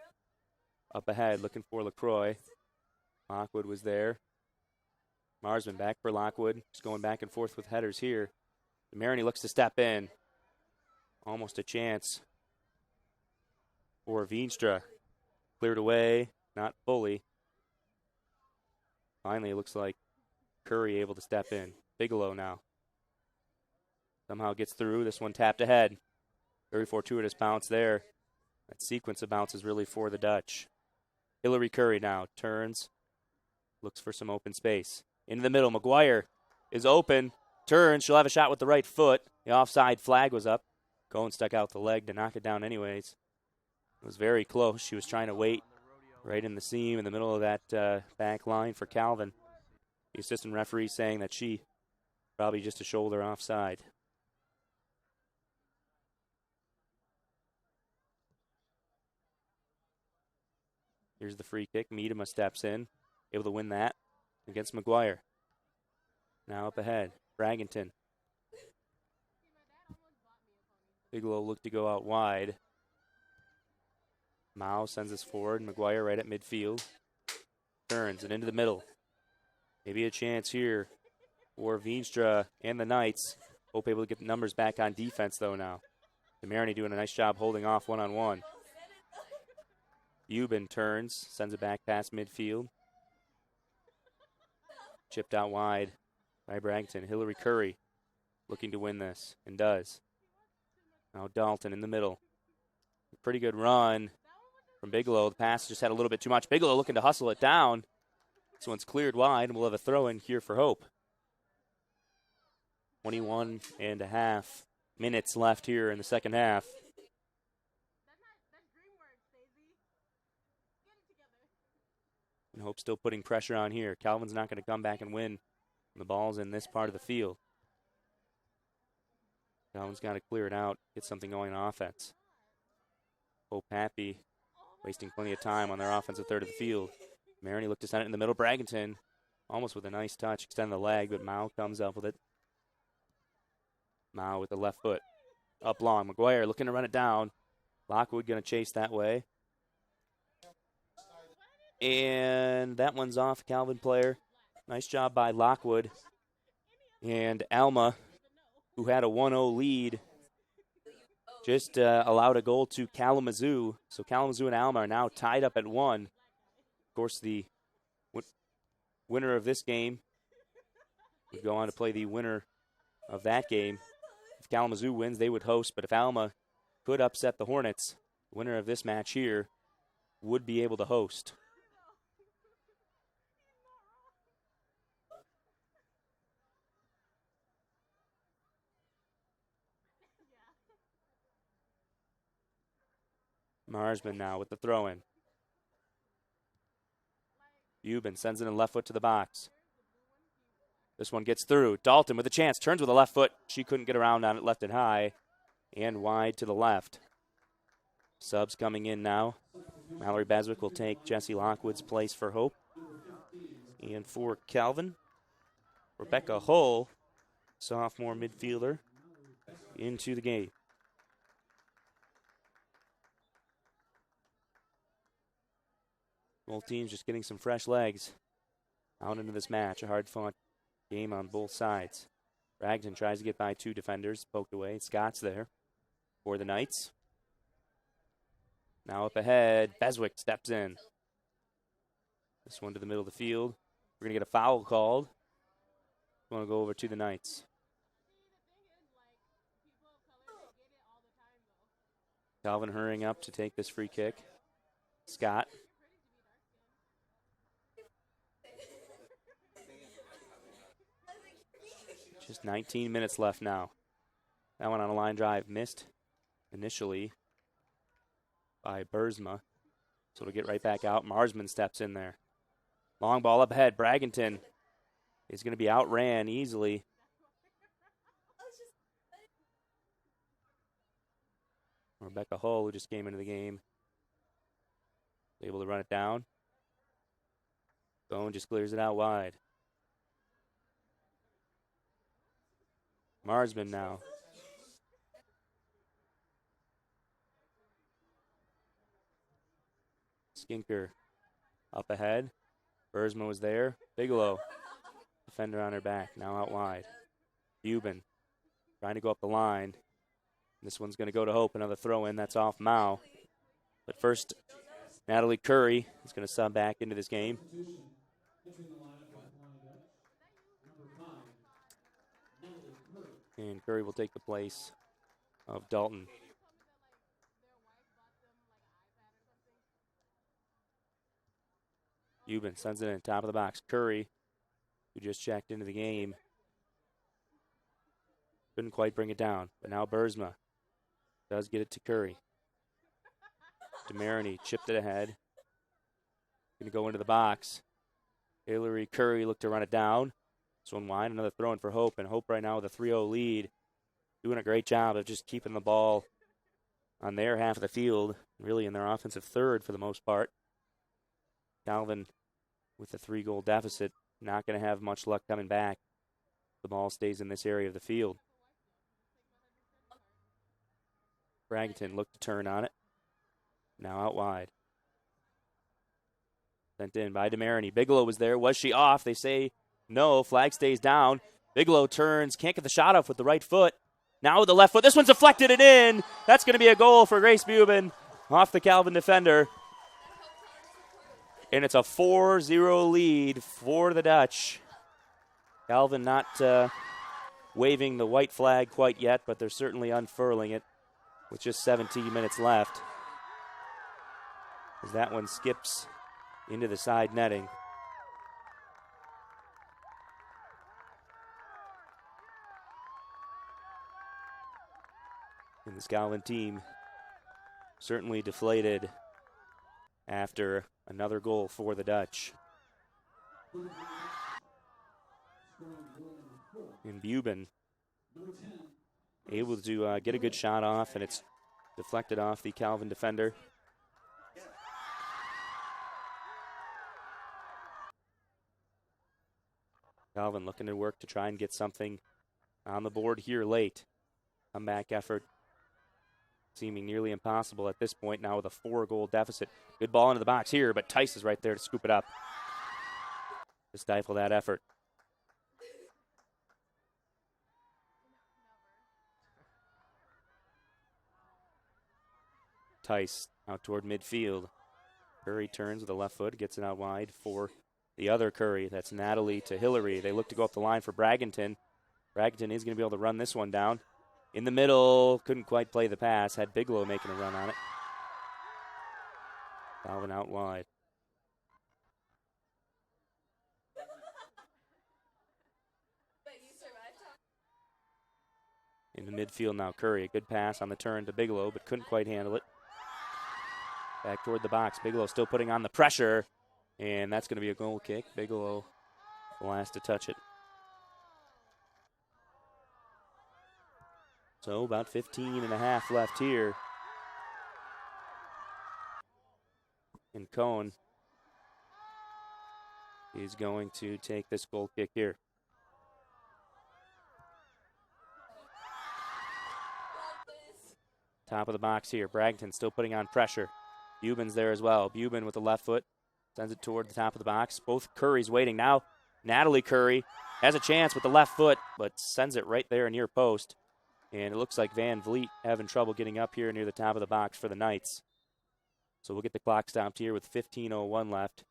Up ahead, looking for LaCroix. Lockwood was there. Marsman back for Lockwood. Just going back and forth with headers here. Maroney looks to step in. Almost a chance for Veenstra. Cleared away, not fully. Finally, it looks like Curry able to step in. Bigelow now. Somehow gets through. This one tapped ahead. Very fortuitous bounce there. That sequence of bounces really for the Dutch. Hillary Curry now turns. Looks for some open space. Into the middle. McGuire is open. Turns. She'll have a shot with the right foot. The offside flag was up. Cohen stuck out the leg to knock it down anyways. It was very close. She was trying to wait right in the seam in the middle of that back line for Calvin. The assistant referee saying that she probably just a shoulder offside. Here's the free kick. Miedema steps in, able to win that against McGuire. Now up ahead, Bragington. Bigelow looked to go out wide. Mao sends us forward. McGuire right at midfield. Turns and into the middle. Maybe a chance here for Veenstra and the Knights. Hope able to get the numbers back on defense, though, now. DeMarini doing a nice job holding off one-on-one. Euban turns, sends it back past midfield. Chipped out wide by Bragington. Hillary Curry looking to win this, and does. Now Dalton in the middle. Pretty good run from Bigelow. The pass just had a little bit too much. Bigelow looking to hustle it down. This one's cleared wide, and we'll have a throw-in here for Hope. 21 and a half minutes left here in the second half. And Hope still putting pressure on here. Calvin's not going to come back and win. The ball's in this part of the field. Calvin's got to clear it out, get something going on offense. Hope happy, wasting plenty of time on their offensive third of the field. Maroney looked to send it in the middle. Bragington, almost with a nice touch, extend the leg, but Mao comes up with it. Mao with the left foot. Up long. McGuire looking to run it down. Lockwood going to chase that way. And that one's off, Calvin player. Nice job by Lockwood. And Alma, who had a 1-0 lead, just allowed a goal to Kalamazoo. So Kalamazoo and Alma are now tied up at 1. Of course, the winner of this game would go on to play the winner of that game. If Kalamazoo wins, they would host. But if Alma could upset the Hornets, the winner of this match here would be able to host. Marsman now with the throw-in. Euban sends it in left foot to the box. This one gets through. Dalton with a chance. Turns with a left foot. She couldn't get around on it. Left it high and wide to the left. Subs coming in now. Mallory Beswick will take Jesse Lockwood's place for Hope. And for Calvin, Rebecca Hull, sophomore midfielder, into the game. Both teams just getting some fresh legs out into this match. A hard-fought game on both sides. Bragton tries to get by two defenders, poked away. Scott's there for the Knights. Now up ahead, Beswick steps in. This one to the middle of the field. We're going to get a foul called. We want to go over to the Knights. Calvin hurrying up to take this free kick. Scott. Just 19 minutes left now. That one on a line drive missed initially by Bursma. So it'll get right back out. Marsman steps in there. Long ball up ahead. Bragginton is going to be outran easily. Rebecca Hull, who just came into the game, able to run it down. Bone just clears it out wide. Marsman now. Skinker up ahead. Bursma was there. Bigelow, defender on her back, now out wide. Buben trying to go up the line. This one's going to go to Hope. Another throw in. That's off Mao. But first, Natalie Curry is going to sub back into this game. And Curry will take the place of Dalton. Euban sends it in, top of the box. Curry, who just checked into the game, couldn't quite bring it down. But now Bursma does get it to Curry. DeMarini chipped it ahead. Going to go into the box. Hillary Curry looked to run it down. This one wide, another throw in for Hope. And Hope right now with a 3-0 lead. Doing a great job of just keeping the ball on their half of the field. Really in their offensive third for the most part. Calvin with a 3-goal deficit. Not going to have much luck coming back. The ball stays in this area of the field. Bragton looked to turn on it. Now out wide. Sent in by DeMarini. Bigelow was there. Was she off? They say no. Flag stays down. Bigelow turns. Can't get the shot off with the right foot. Now with the left foot. This one's deflected and in. That's going to be a goal for Grace Buben off the Calvin defender. And it's a 4-0 lead for the Dutch. Calvin not waving the white flag quite yet, but they're certainly unfurling it with just 17 minutes left. As that one skips into the side netting. And this Calvin team certainly deflated after another goal for the Dutch. And Buben able to get a good shot off, and it's deflected off the Calvin defender. Calvin looking to work to try and get something on the board here late. Comeback effort seeming nearly impossible at this point now with a 4-goal deficit. Good ball into the box here, but Tice is right there to scoop it up to stifle that effort. Tice out toward midfield. Curry turns with the left foot, gets it out wide for the other Curry. That's Natalie to Hillary. They look to go up the line for Bragginton. Bragginton is going to be able to run this one down. In the middle, couldn't quite play the pass. Had Bigelow making a run on it. Calvin out wide. In the midfield now, Curry. A good pass on the turn to Bigelow, but couldn't quite handle it. Back toward the box. Bigelow still putting on the pressure. And that's going to be a goal kick. Bigelow the last to touch it. So about 15 and a half left here. And Cohen is going to take this goal kick here. Top of the box here. Bragton still putting on pressure. Buben's there as well. Buben with the left foot. Sends it toward the top of the box. Both Currys waiting now. Natalie Curry has a chance with the left foot, but sends it right there near post. And it looks like Van Vliet having trouble getting up here near the top of the box for the Knights. So we'll get the clock stopped here with 15:01 left.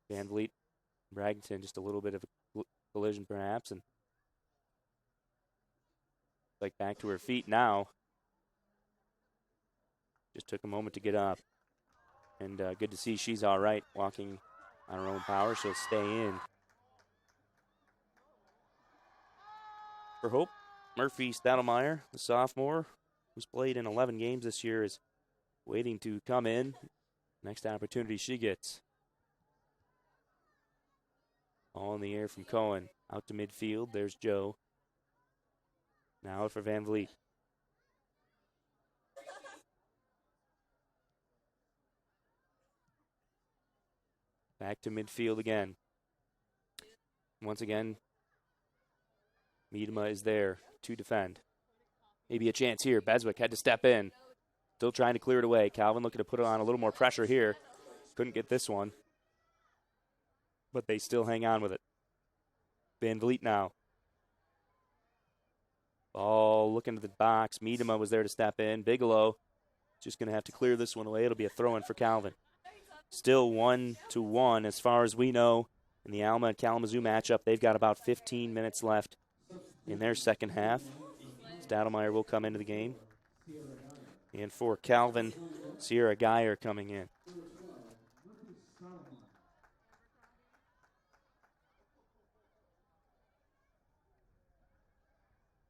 Van Vliet, Braggington, just a little bit of a collision perhaps. And like back to her feet now. Just took a moment to get up. And good to see she's all right, walking on her own power. She'll stay in. For Hope, Murphy Stoudemire, the sophomore, who's played in 11 games this year, is waiting to come in. Next opportunity she gets. All in the air from Cohen. Out to midfield. There's Joe. Now for Van Vliet. Back to midfield again. Once again, Miedema is there to defend. Maybe a chance here. Beswick had to step in. Still trying to clear it away. Calvin looking to put on a little more pressure here. Couldn't get this one. But they still hang on with it. Van Vliet now. Ball looking to the box. Miedema was there to step in. Bigelow just going to have to clear this one away. It'll be a throw-in for Calvin. Still 1-1 as far as we know in the Alma and Kalamazoo matchup. They've got about 15 minutes left in their second half. Stoudemire will come into the game. And for Calvin, Sierra Geyer coming in.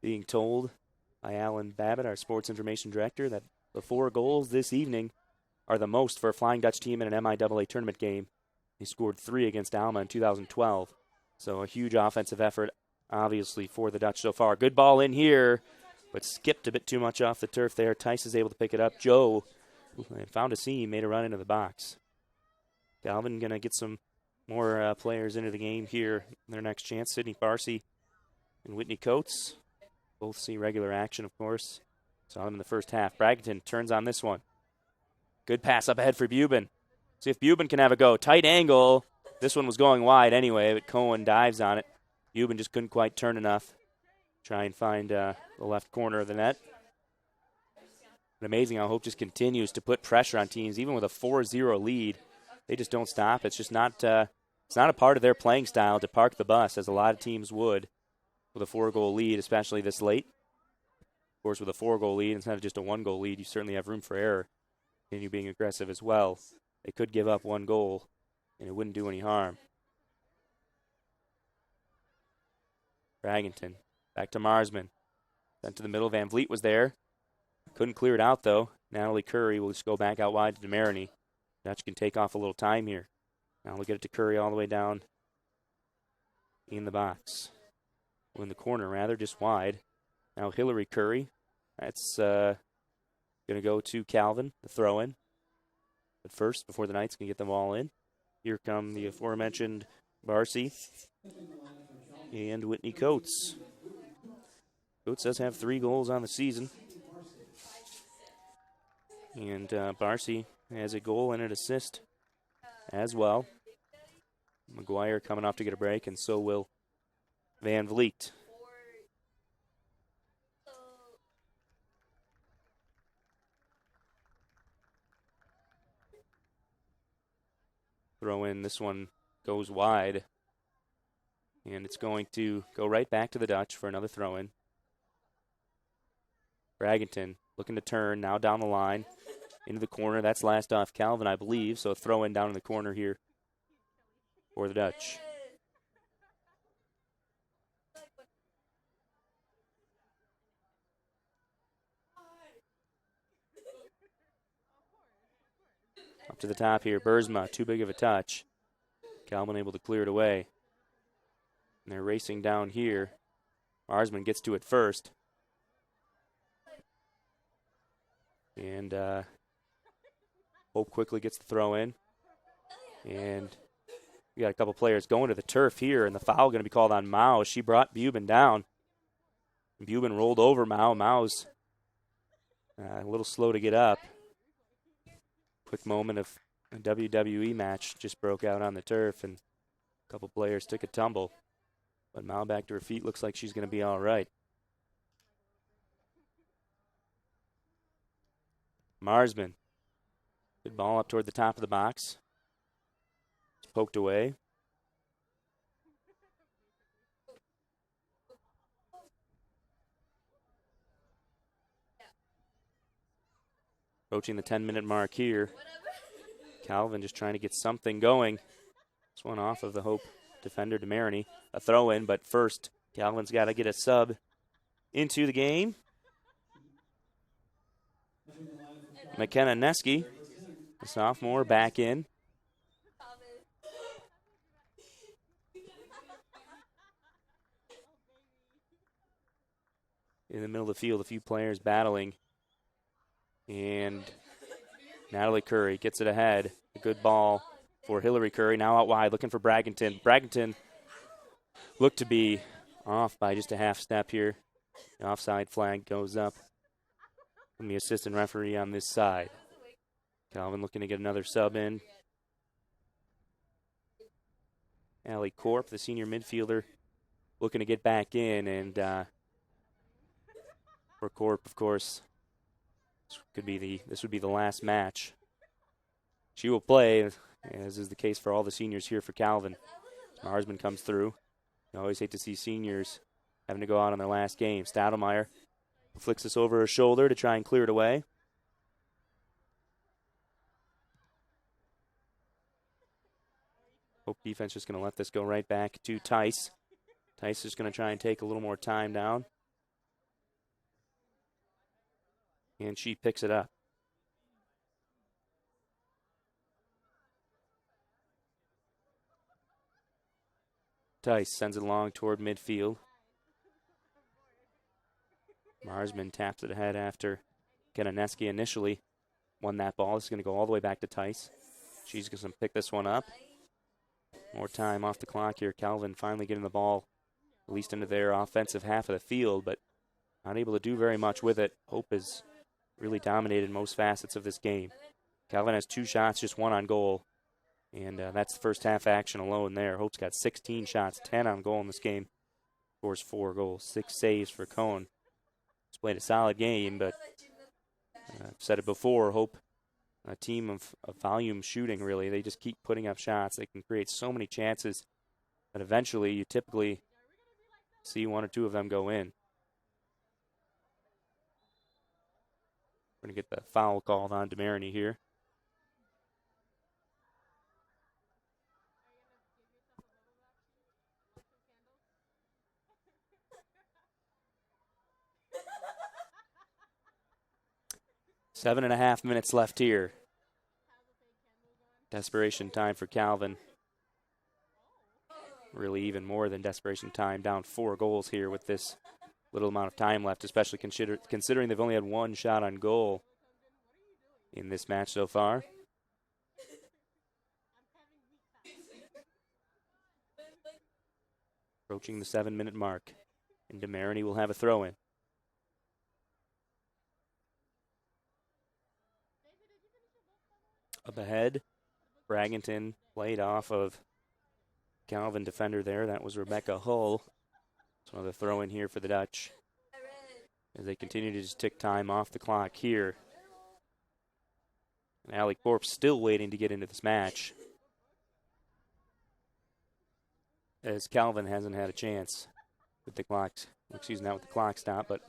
Being told by Alan Babbitt, our sports information director, that the 4 goals this evening are the most for a Flying Dutch team in an MIAA tournament game. He scored 3 against Alma in 2012. So a huge offensive effort, obviously, for the Dutch so far. Good ball in here, but skipped a bit too much off the turf there. Tice is able to pick it up. Joe found a seam, made a run into the box. Calvin going to get some more players into the game here in their next chance. Sydney Farsi and Whitney Coates both see regular action, of course. Saw them in the first half. Braggington turns on this one. Good pass up ahead for Buben. See if Buben can have a go. Tight angle. This one was going wide anyway, but Cohen dives on it. Buben just couldn't quite turn enough. Try and find the left corner of the net. But amazing how Hope just continues to put pressure on teams, even with a 4-0 lead. They just don't stop. It's just not it's not a part of their playing style to park the bus, as a lot of teams would with a 4-goal lead, especially this late. Of course, with a 4-goal lead, instead of just a 1-goal lead, you certainly have room for error. And you being aggressive as well. They could give up 1 goal, and it wouldn't do any harm. Braggington, back to Marsman. Sent to the middle. Van Vliet was there. Couldn't clear it out, though. Natalie Curry will just go back out wide to DeMarini. Dutch can take off a little time here. Now we'll get it to Curry all the way down in the box. Well, in the corner, rather, just wide. Now Hillary Curry. That's going to go to Calvin, the throw-in. But first, before the Knights can get them all in, here come the aforementioned Barcy and Whitney Coates. Coates does have 3 goals on the season. And Barcy has a goal and an assist as well. McGuire coming off to get a break, and so will Van Vliet. Throw in, this one goes wide. And it's going to go right back to the Dutch for another throw-in. Braggington looking to turn, now down the line, into the corner. That's last off Calvin, I believe, so a throw-in down in the corner here for the Dutch. Up to the top here, Bursma, too big of a touch. Calvin able to clear it away. And they're racing down here. Marsman gets to it first. And Hope quickly gets the throw in. And we got a couple players going to the turf here, and the foul going to be called on Mao. She brought Buben down. Buben rolled over Mao. Mao's a little slow to get up. Quick moment of A WWE match just broke out on the turf, and a couple players took a tumble. But Mao back to her feet. Looks like she's going to be all right. Marsman. Good ball up toward the top of the box. It's poked away. Approaching the 10-minute mark here. Calvin just trying to get something going. This one off of the Hope defender, DeMarini. A throw in, but first, Calvin's got to get a sub into the game. McKenna Neske, the sophomore, back in. In the middle of the field, a few players battling. And Natalie Curry gets it ahead. A good ball for Hillary Curry. Now out wide, looking for Braggington. Braggington looked to be off by just a half step here. The offside flag goes up from the assistant referee on this side. Calvin looking to get another sub in. Allie Corp, the senior midfielder, looking to get back in. And for Corp, of course, this would be the last match. She will play, as is the case for all the seniors here for Calvin. Marsman comes through. You always hate to see seniors having to go out on their last game. Stadelmeyer flicks this over her shoulder to try and clear it away. Hope defense just going to let this go right back to Tice. Tice is going to try and take a little more time down. And she picks it up. Tice sends it along toward midfield. Marsman taps it ahead after Kenaneski initially won that ball. This is going to go all the way back to Tice. She's going to pick this one up. More time off the clock here. Calvin finally getting the ball at least into their offensive half of the field, but not able to do very much with it. Hope has really dominated most facets of this game. Calvin has 2 shots, just 1 on goal. And that's the first half action alone there. Hope's got 16 shots, 10 on goal in this game. Scores 4 goals, 6 saves for Cohn. He's played a solid game, but I've said it before, Hope, a team of volume shooting, really. They just keep putting up shots. They can create so many chances that eventually you typically see 1 or 2 of them go in. We're going to get the foul called on DeMarini here. Seven and a half minutes left here. Desperation time for Calvin. Really even more than desperation time. Down 4 goals here with this little amount of time left, especially considering they've only had 1 shot on goal in this match so far. Approaching the 7-minute mark. And DeMarini will have a throw-in. Up ahead, Braggington played off of Calvin defender there. That was Rebecca Hull. So another throw in here for the Dutch as they continue to just tick time off the clock here. And Allie Corp still waiting to get into this match, as Calvin hasn't had a chance with the clock, not with the clock stop, but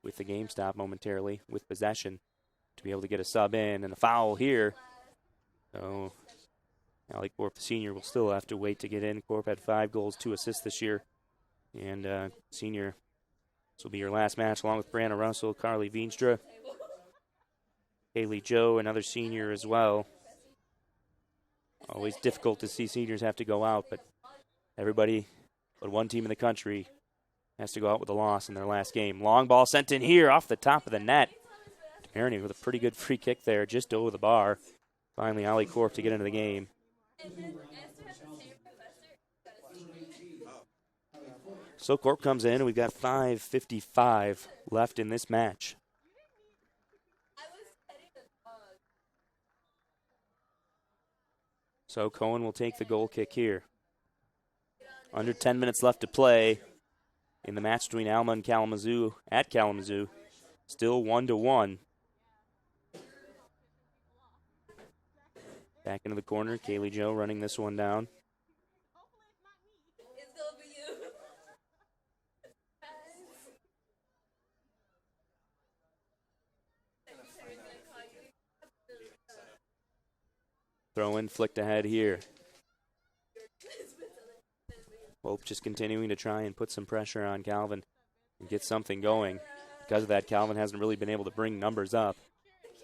with the game stop momentarily with possession to be able to get a sub in. And a foul here. So Allie Corp, the senior, will still have to wait to get in. Corp had 5 goals, 2 assists this year. And senior, this will be your last match along with Brianna Russell, Carly Veenstra, Haley Joe, another senior as well. Always difficult to see seniors have to go out, but everybody but one team in the country has to go out with a loss in their last game. Long ball sent in here off the top of the net. DeMarini with a pretty good free kick there just over the bar. Finally, Allie Corp to get into the game. So Corp comes in, and we've got 5:55 left in this match. So Cohen will take the goal kick here. Under 10 minutes left to play in the match between Alma and Kalamazoo at Kalamazoo. Still 1-1. Back into the corner. Kaylee Joe running this one down. Throw in flicked ahead here. Hope just continuing to try and put some pressure on Calvin and get something going. Because of that, Calvin hasn't really been able to bring numbers up.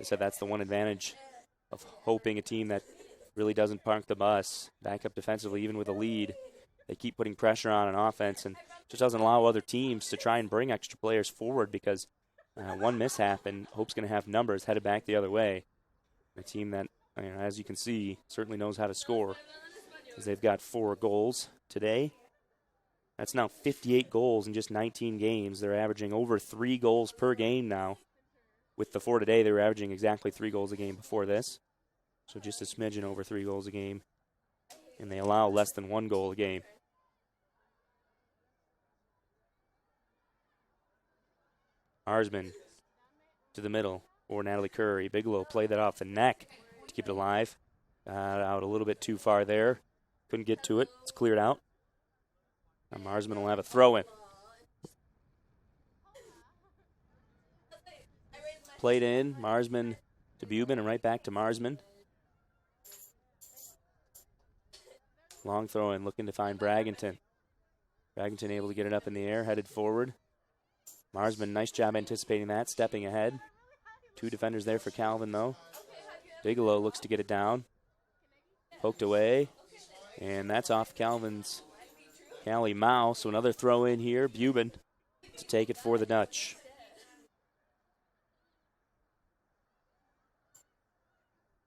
As I said, that's the one advantage of hoping a team that really doesn't park the bus. Back up defensively, even with a lead. They keep putting pressure on offense and just doesn't allow other teams to try and bring extra players forward because one mishap and Hope's going to have numbers headed back the other way. A team that, as you can see, certainly knows how to score because they've got 4 goals today. That's now 58 goals in just 19 games. They're averaging over 3 goals per game now. With the 4 today, they were averaging exactly 3 goals a game before this. So just a smidgen over 3 goals a game. And they allow less than 1 goal a game. Arsman to the middle for Natalie Curry. Bigelow played that off the neck to keep it alive. Out a little bit too far there. Couldn't get to it. It's cleared out. Now Marsman will have a throw in. Played in. Marsman to Bubin and right back to Marsman. Long throw in, looking to find Bragginton. Bragginton able to get it up in the air, headed forward. Marsman, nice job anticipating that, stepping ahead. 2 defenders there for Calvin, though. Bigelow looks to get it down. Poked away, and that's off Calvin's Callie Mao. So another throw in here. Bubin to take it for the Dutch.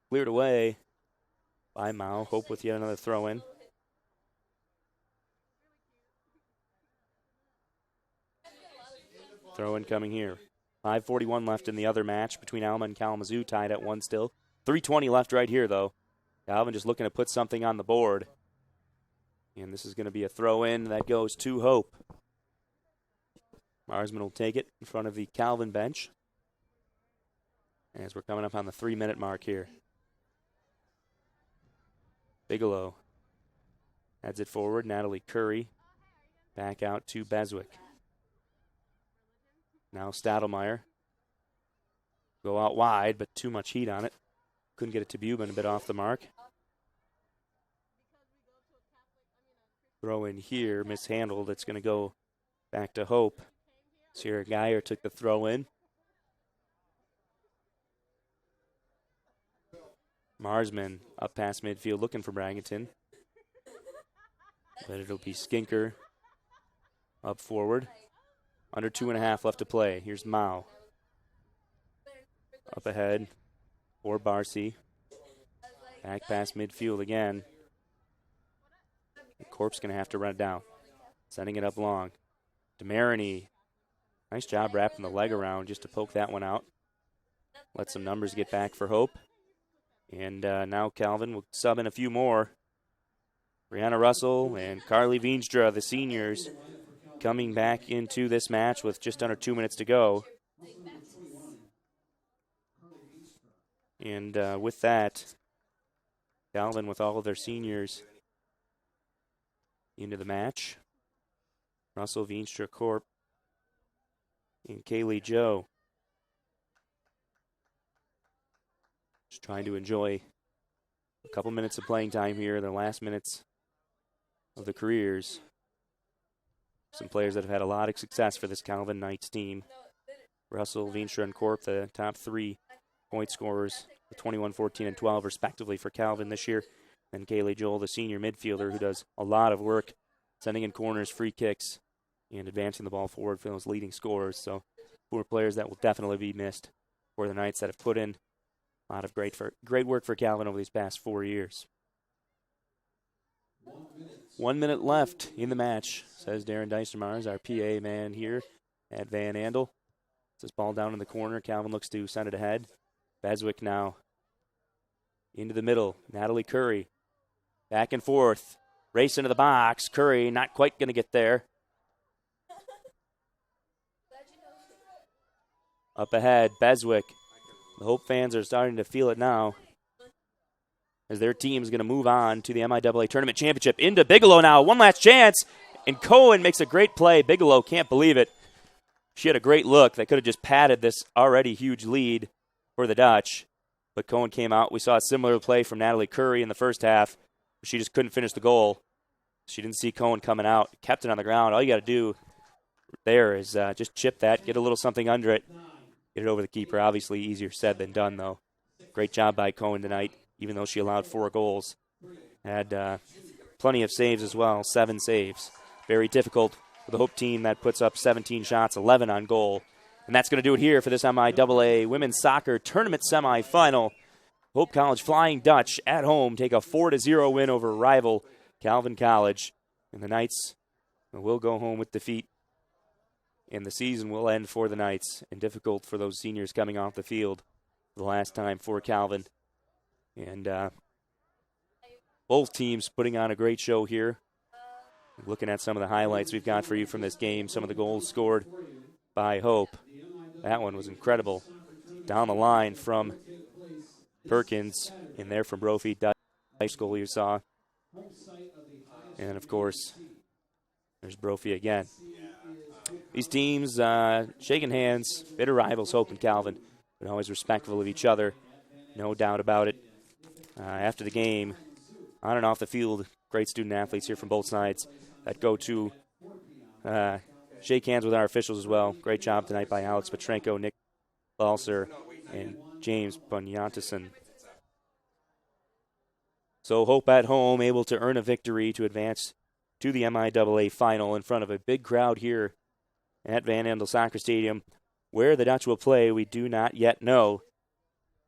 Cleared away by Mao. Hope with yet another throw in. Throw in coming here. 5:41 left in the other match between Alma and Kalamazoo, tied at 1 still. 3:20 left right here, though. Calvin just looking to put something on the board. And this is going to be a throw in that goes to Hope. Marsman will take it in front of the Calvin bench as we're coming up on the 3-minute mark here. Bigelow heads it forward. Natalie Curry back out to Beswick. Now Stadelmeyer. Go out wide, but too much heat on it. Couldn't get it to Bubin, a bit off the mark. Throw in here, mishandled. It's going to go back to Hope. Sierra Geyer took the throw in. Marsman up past midfield looking for Bragginton. But it'll be Skinker up forward. Under 2.5 left to play. Here's Mao. Up ahead for Barcy. Back past midfield again. Corp's going to have to run it down. Sending it up long. DeMarini. Nice job wrapping the leg around just to poke that one out. Let some numbers get back for Hope. And now Calvin will sub in a few more. Brianna Russell and Carly Veenstra, the seniors, coming back into this match with just under 2 minutes to go. And with that, Calvin with all of their seniors into the match. Russell, Veenstra, Corp, and Kaylee Joe. Just trying to enjoy a couple minutes of playing time here, the last minutes of the careers. Some players that have had a lot of success for this Calvin Knights team. Russell, Veenstra, and Corp, the top 3 point scorers, the 21, 14, and 12, respectively, for Calvin this year. And Kaylee Joel, the senior midfielder, who does a lot of work sending in corners, free kicks, and advancing the ball forward for those leading scorers. So 4 players that will definitely be missed for the Knights that have put in a lot of great work for Calvin over these past 4 years. 1 minute left in the match, says Darren Deistermars, our PA man here at Van Andel. This ball down in the corner. Calvin looks to send it ahead. Beswick now into the middle. Natalie Curry Back and forth. Race into the box. Curry not quite going to get there. Up ahead, Beswick. The Hope fans are starting to feel it now, as their team is going to move on to the MIAA Tournament Championship. Into Bigelow now. One last chance. And Cohen makes a great play. Bigelow can't believe it. She had a great look. They could have just padded this already huge lead for the Dutch. But Cohen came out. We saw a similar play from Natalie Curry in the first half. She just couldn't finish the goal. She didn't see Cohen coming out. Kept it on the ground. All you got to do there is just chip that, get a little something under it, get it over the keeper. Obviously easier said than done, though. Great job by Cohen tonight, even though she allowed 4 goals. Had plenty of saves as well, 7 saves. Very difficult for the Hope team that puts up 17 shots, 11 on goal. And that's going to do it here for this MIAA Women's Soccer Tournament semifinal. Hope College Flying Dutch at home take a 4-0 win over rival Calvin College. And the Knights will go home with defeat. And the season will end for the Knights. And difficult for those seniors coming off the field the last time for Calvin. And both teams putting on a great show here. Looking at some of the highlights we've got for you from this game, some of the goals scored by Hope. That one was incredible. Down the line from Perkins, in there from Brophy, Dutch goal you saw. And, of course, there's Brophy again. These teams shaking hands, bitter rivals, Hope and Calvin, but always respectful of each other, no doubt about it. After the game, on and off the field, great student athletes here from both sides that go to shake hands with our officials as well. Great job tonight by Alex Petrenko, Nick Balser, and James Bunyantison. So Hope at home able to earn a victory to advance to the MIAA final in front of a big crowd here at Van Andel Soccer Stadium. Where the Dutch will play, we do not yet know,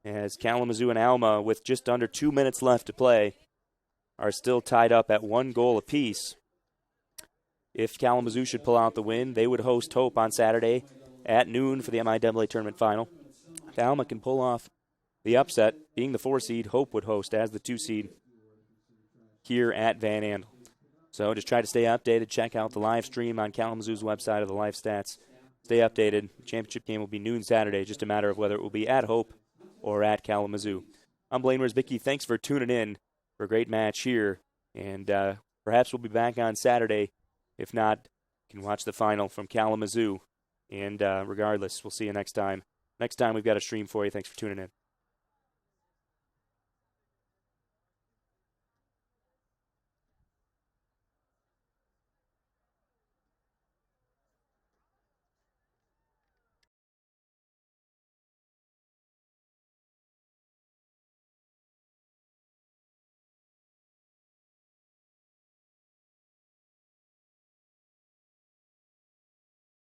as Kalamazoo and Alma, with just under 2 minutes left to play, are still tied up at 1 goal apiece. If Kalamazoo should pull out the win, they would host Hope on Saturday at noon for the MIAA tournament final. If Alma can pull off the upset, being the 4 seed, Hope would host as the 2 seed here at Van Andel. So just try to stay updated. Check out the live stream on Kalamazoo's website of the live stats. Stay updated. The championship game will be noon Saturday, just a matter of whether it will be at Hope or at Kalamazoo. I'm Blaine Wiersbicki. Thanks for tuning in for a great match here. And perhaps we'll be back on Saturday. If not, you can watch the final from Kalamazoo. And regardless, we'll see you next time. Next time, we've got a stream for you. Thanks for tuning in.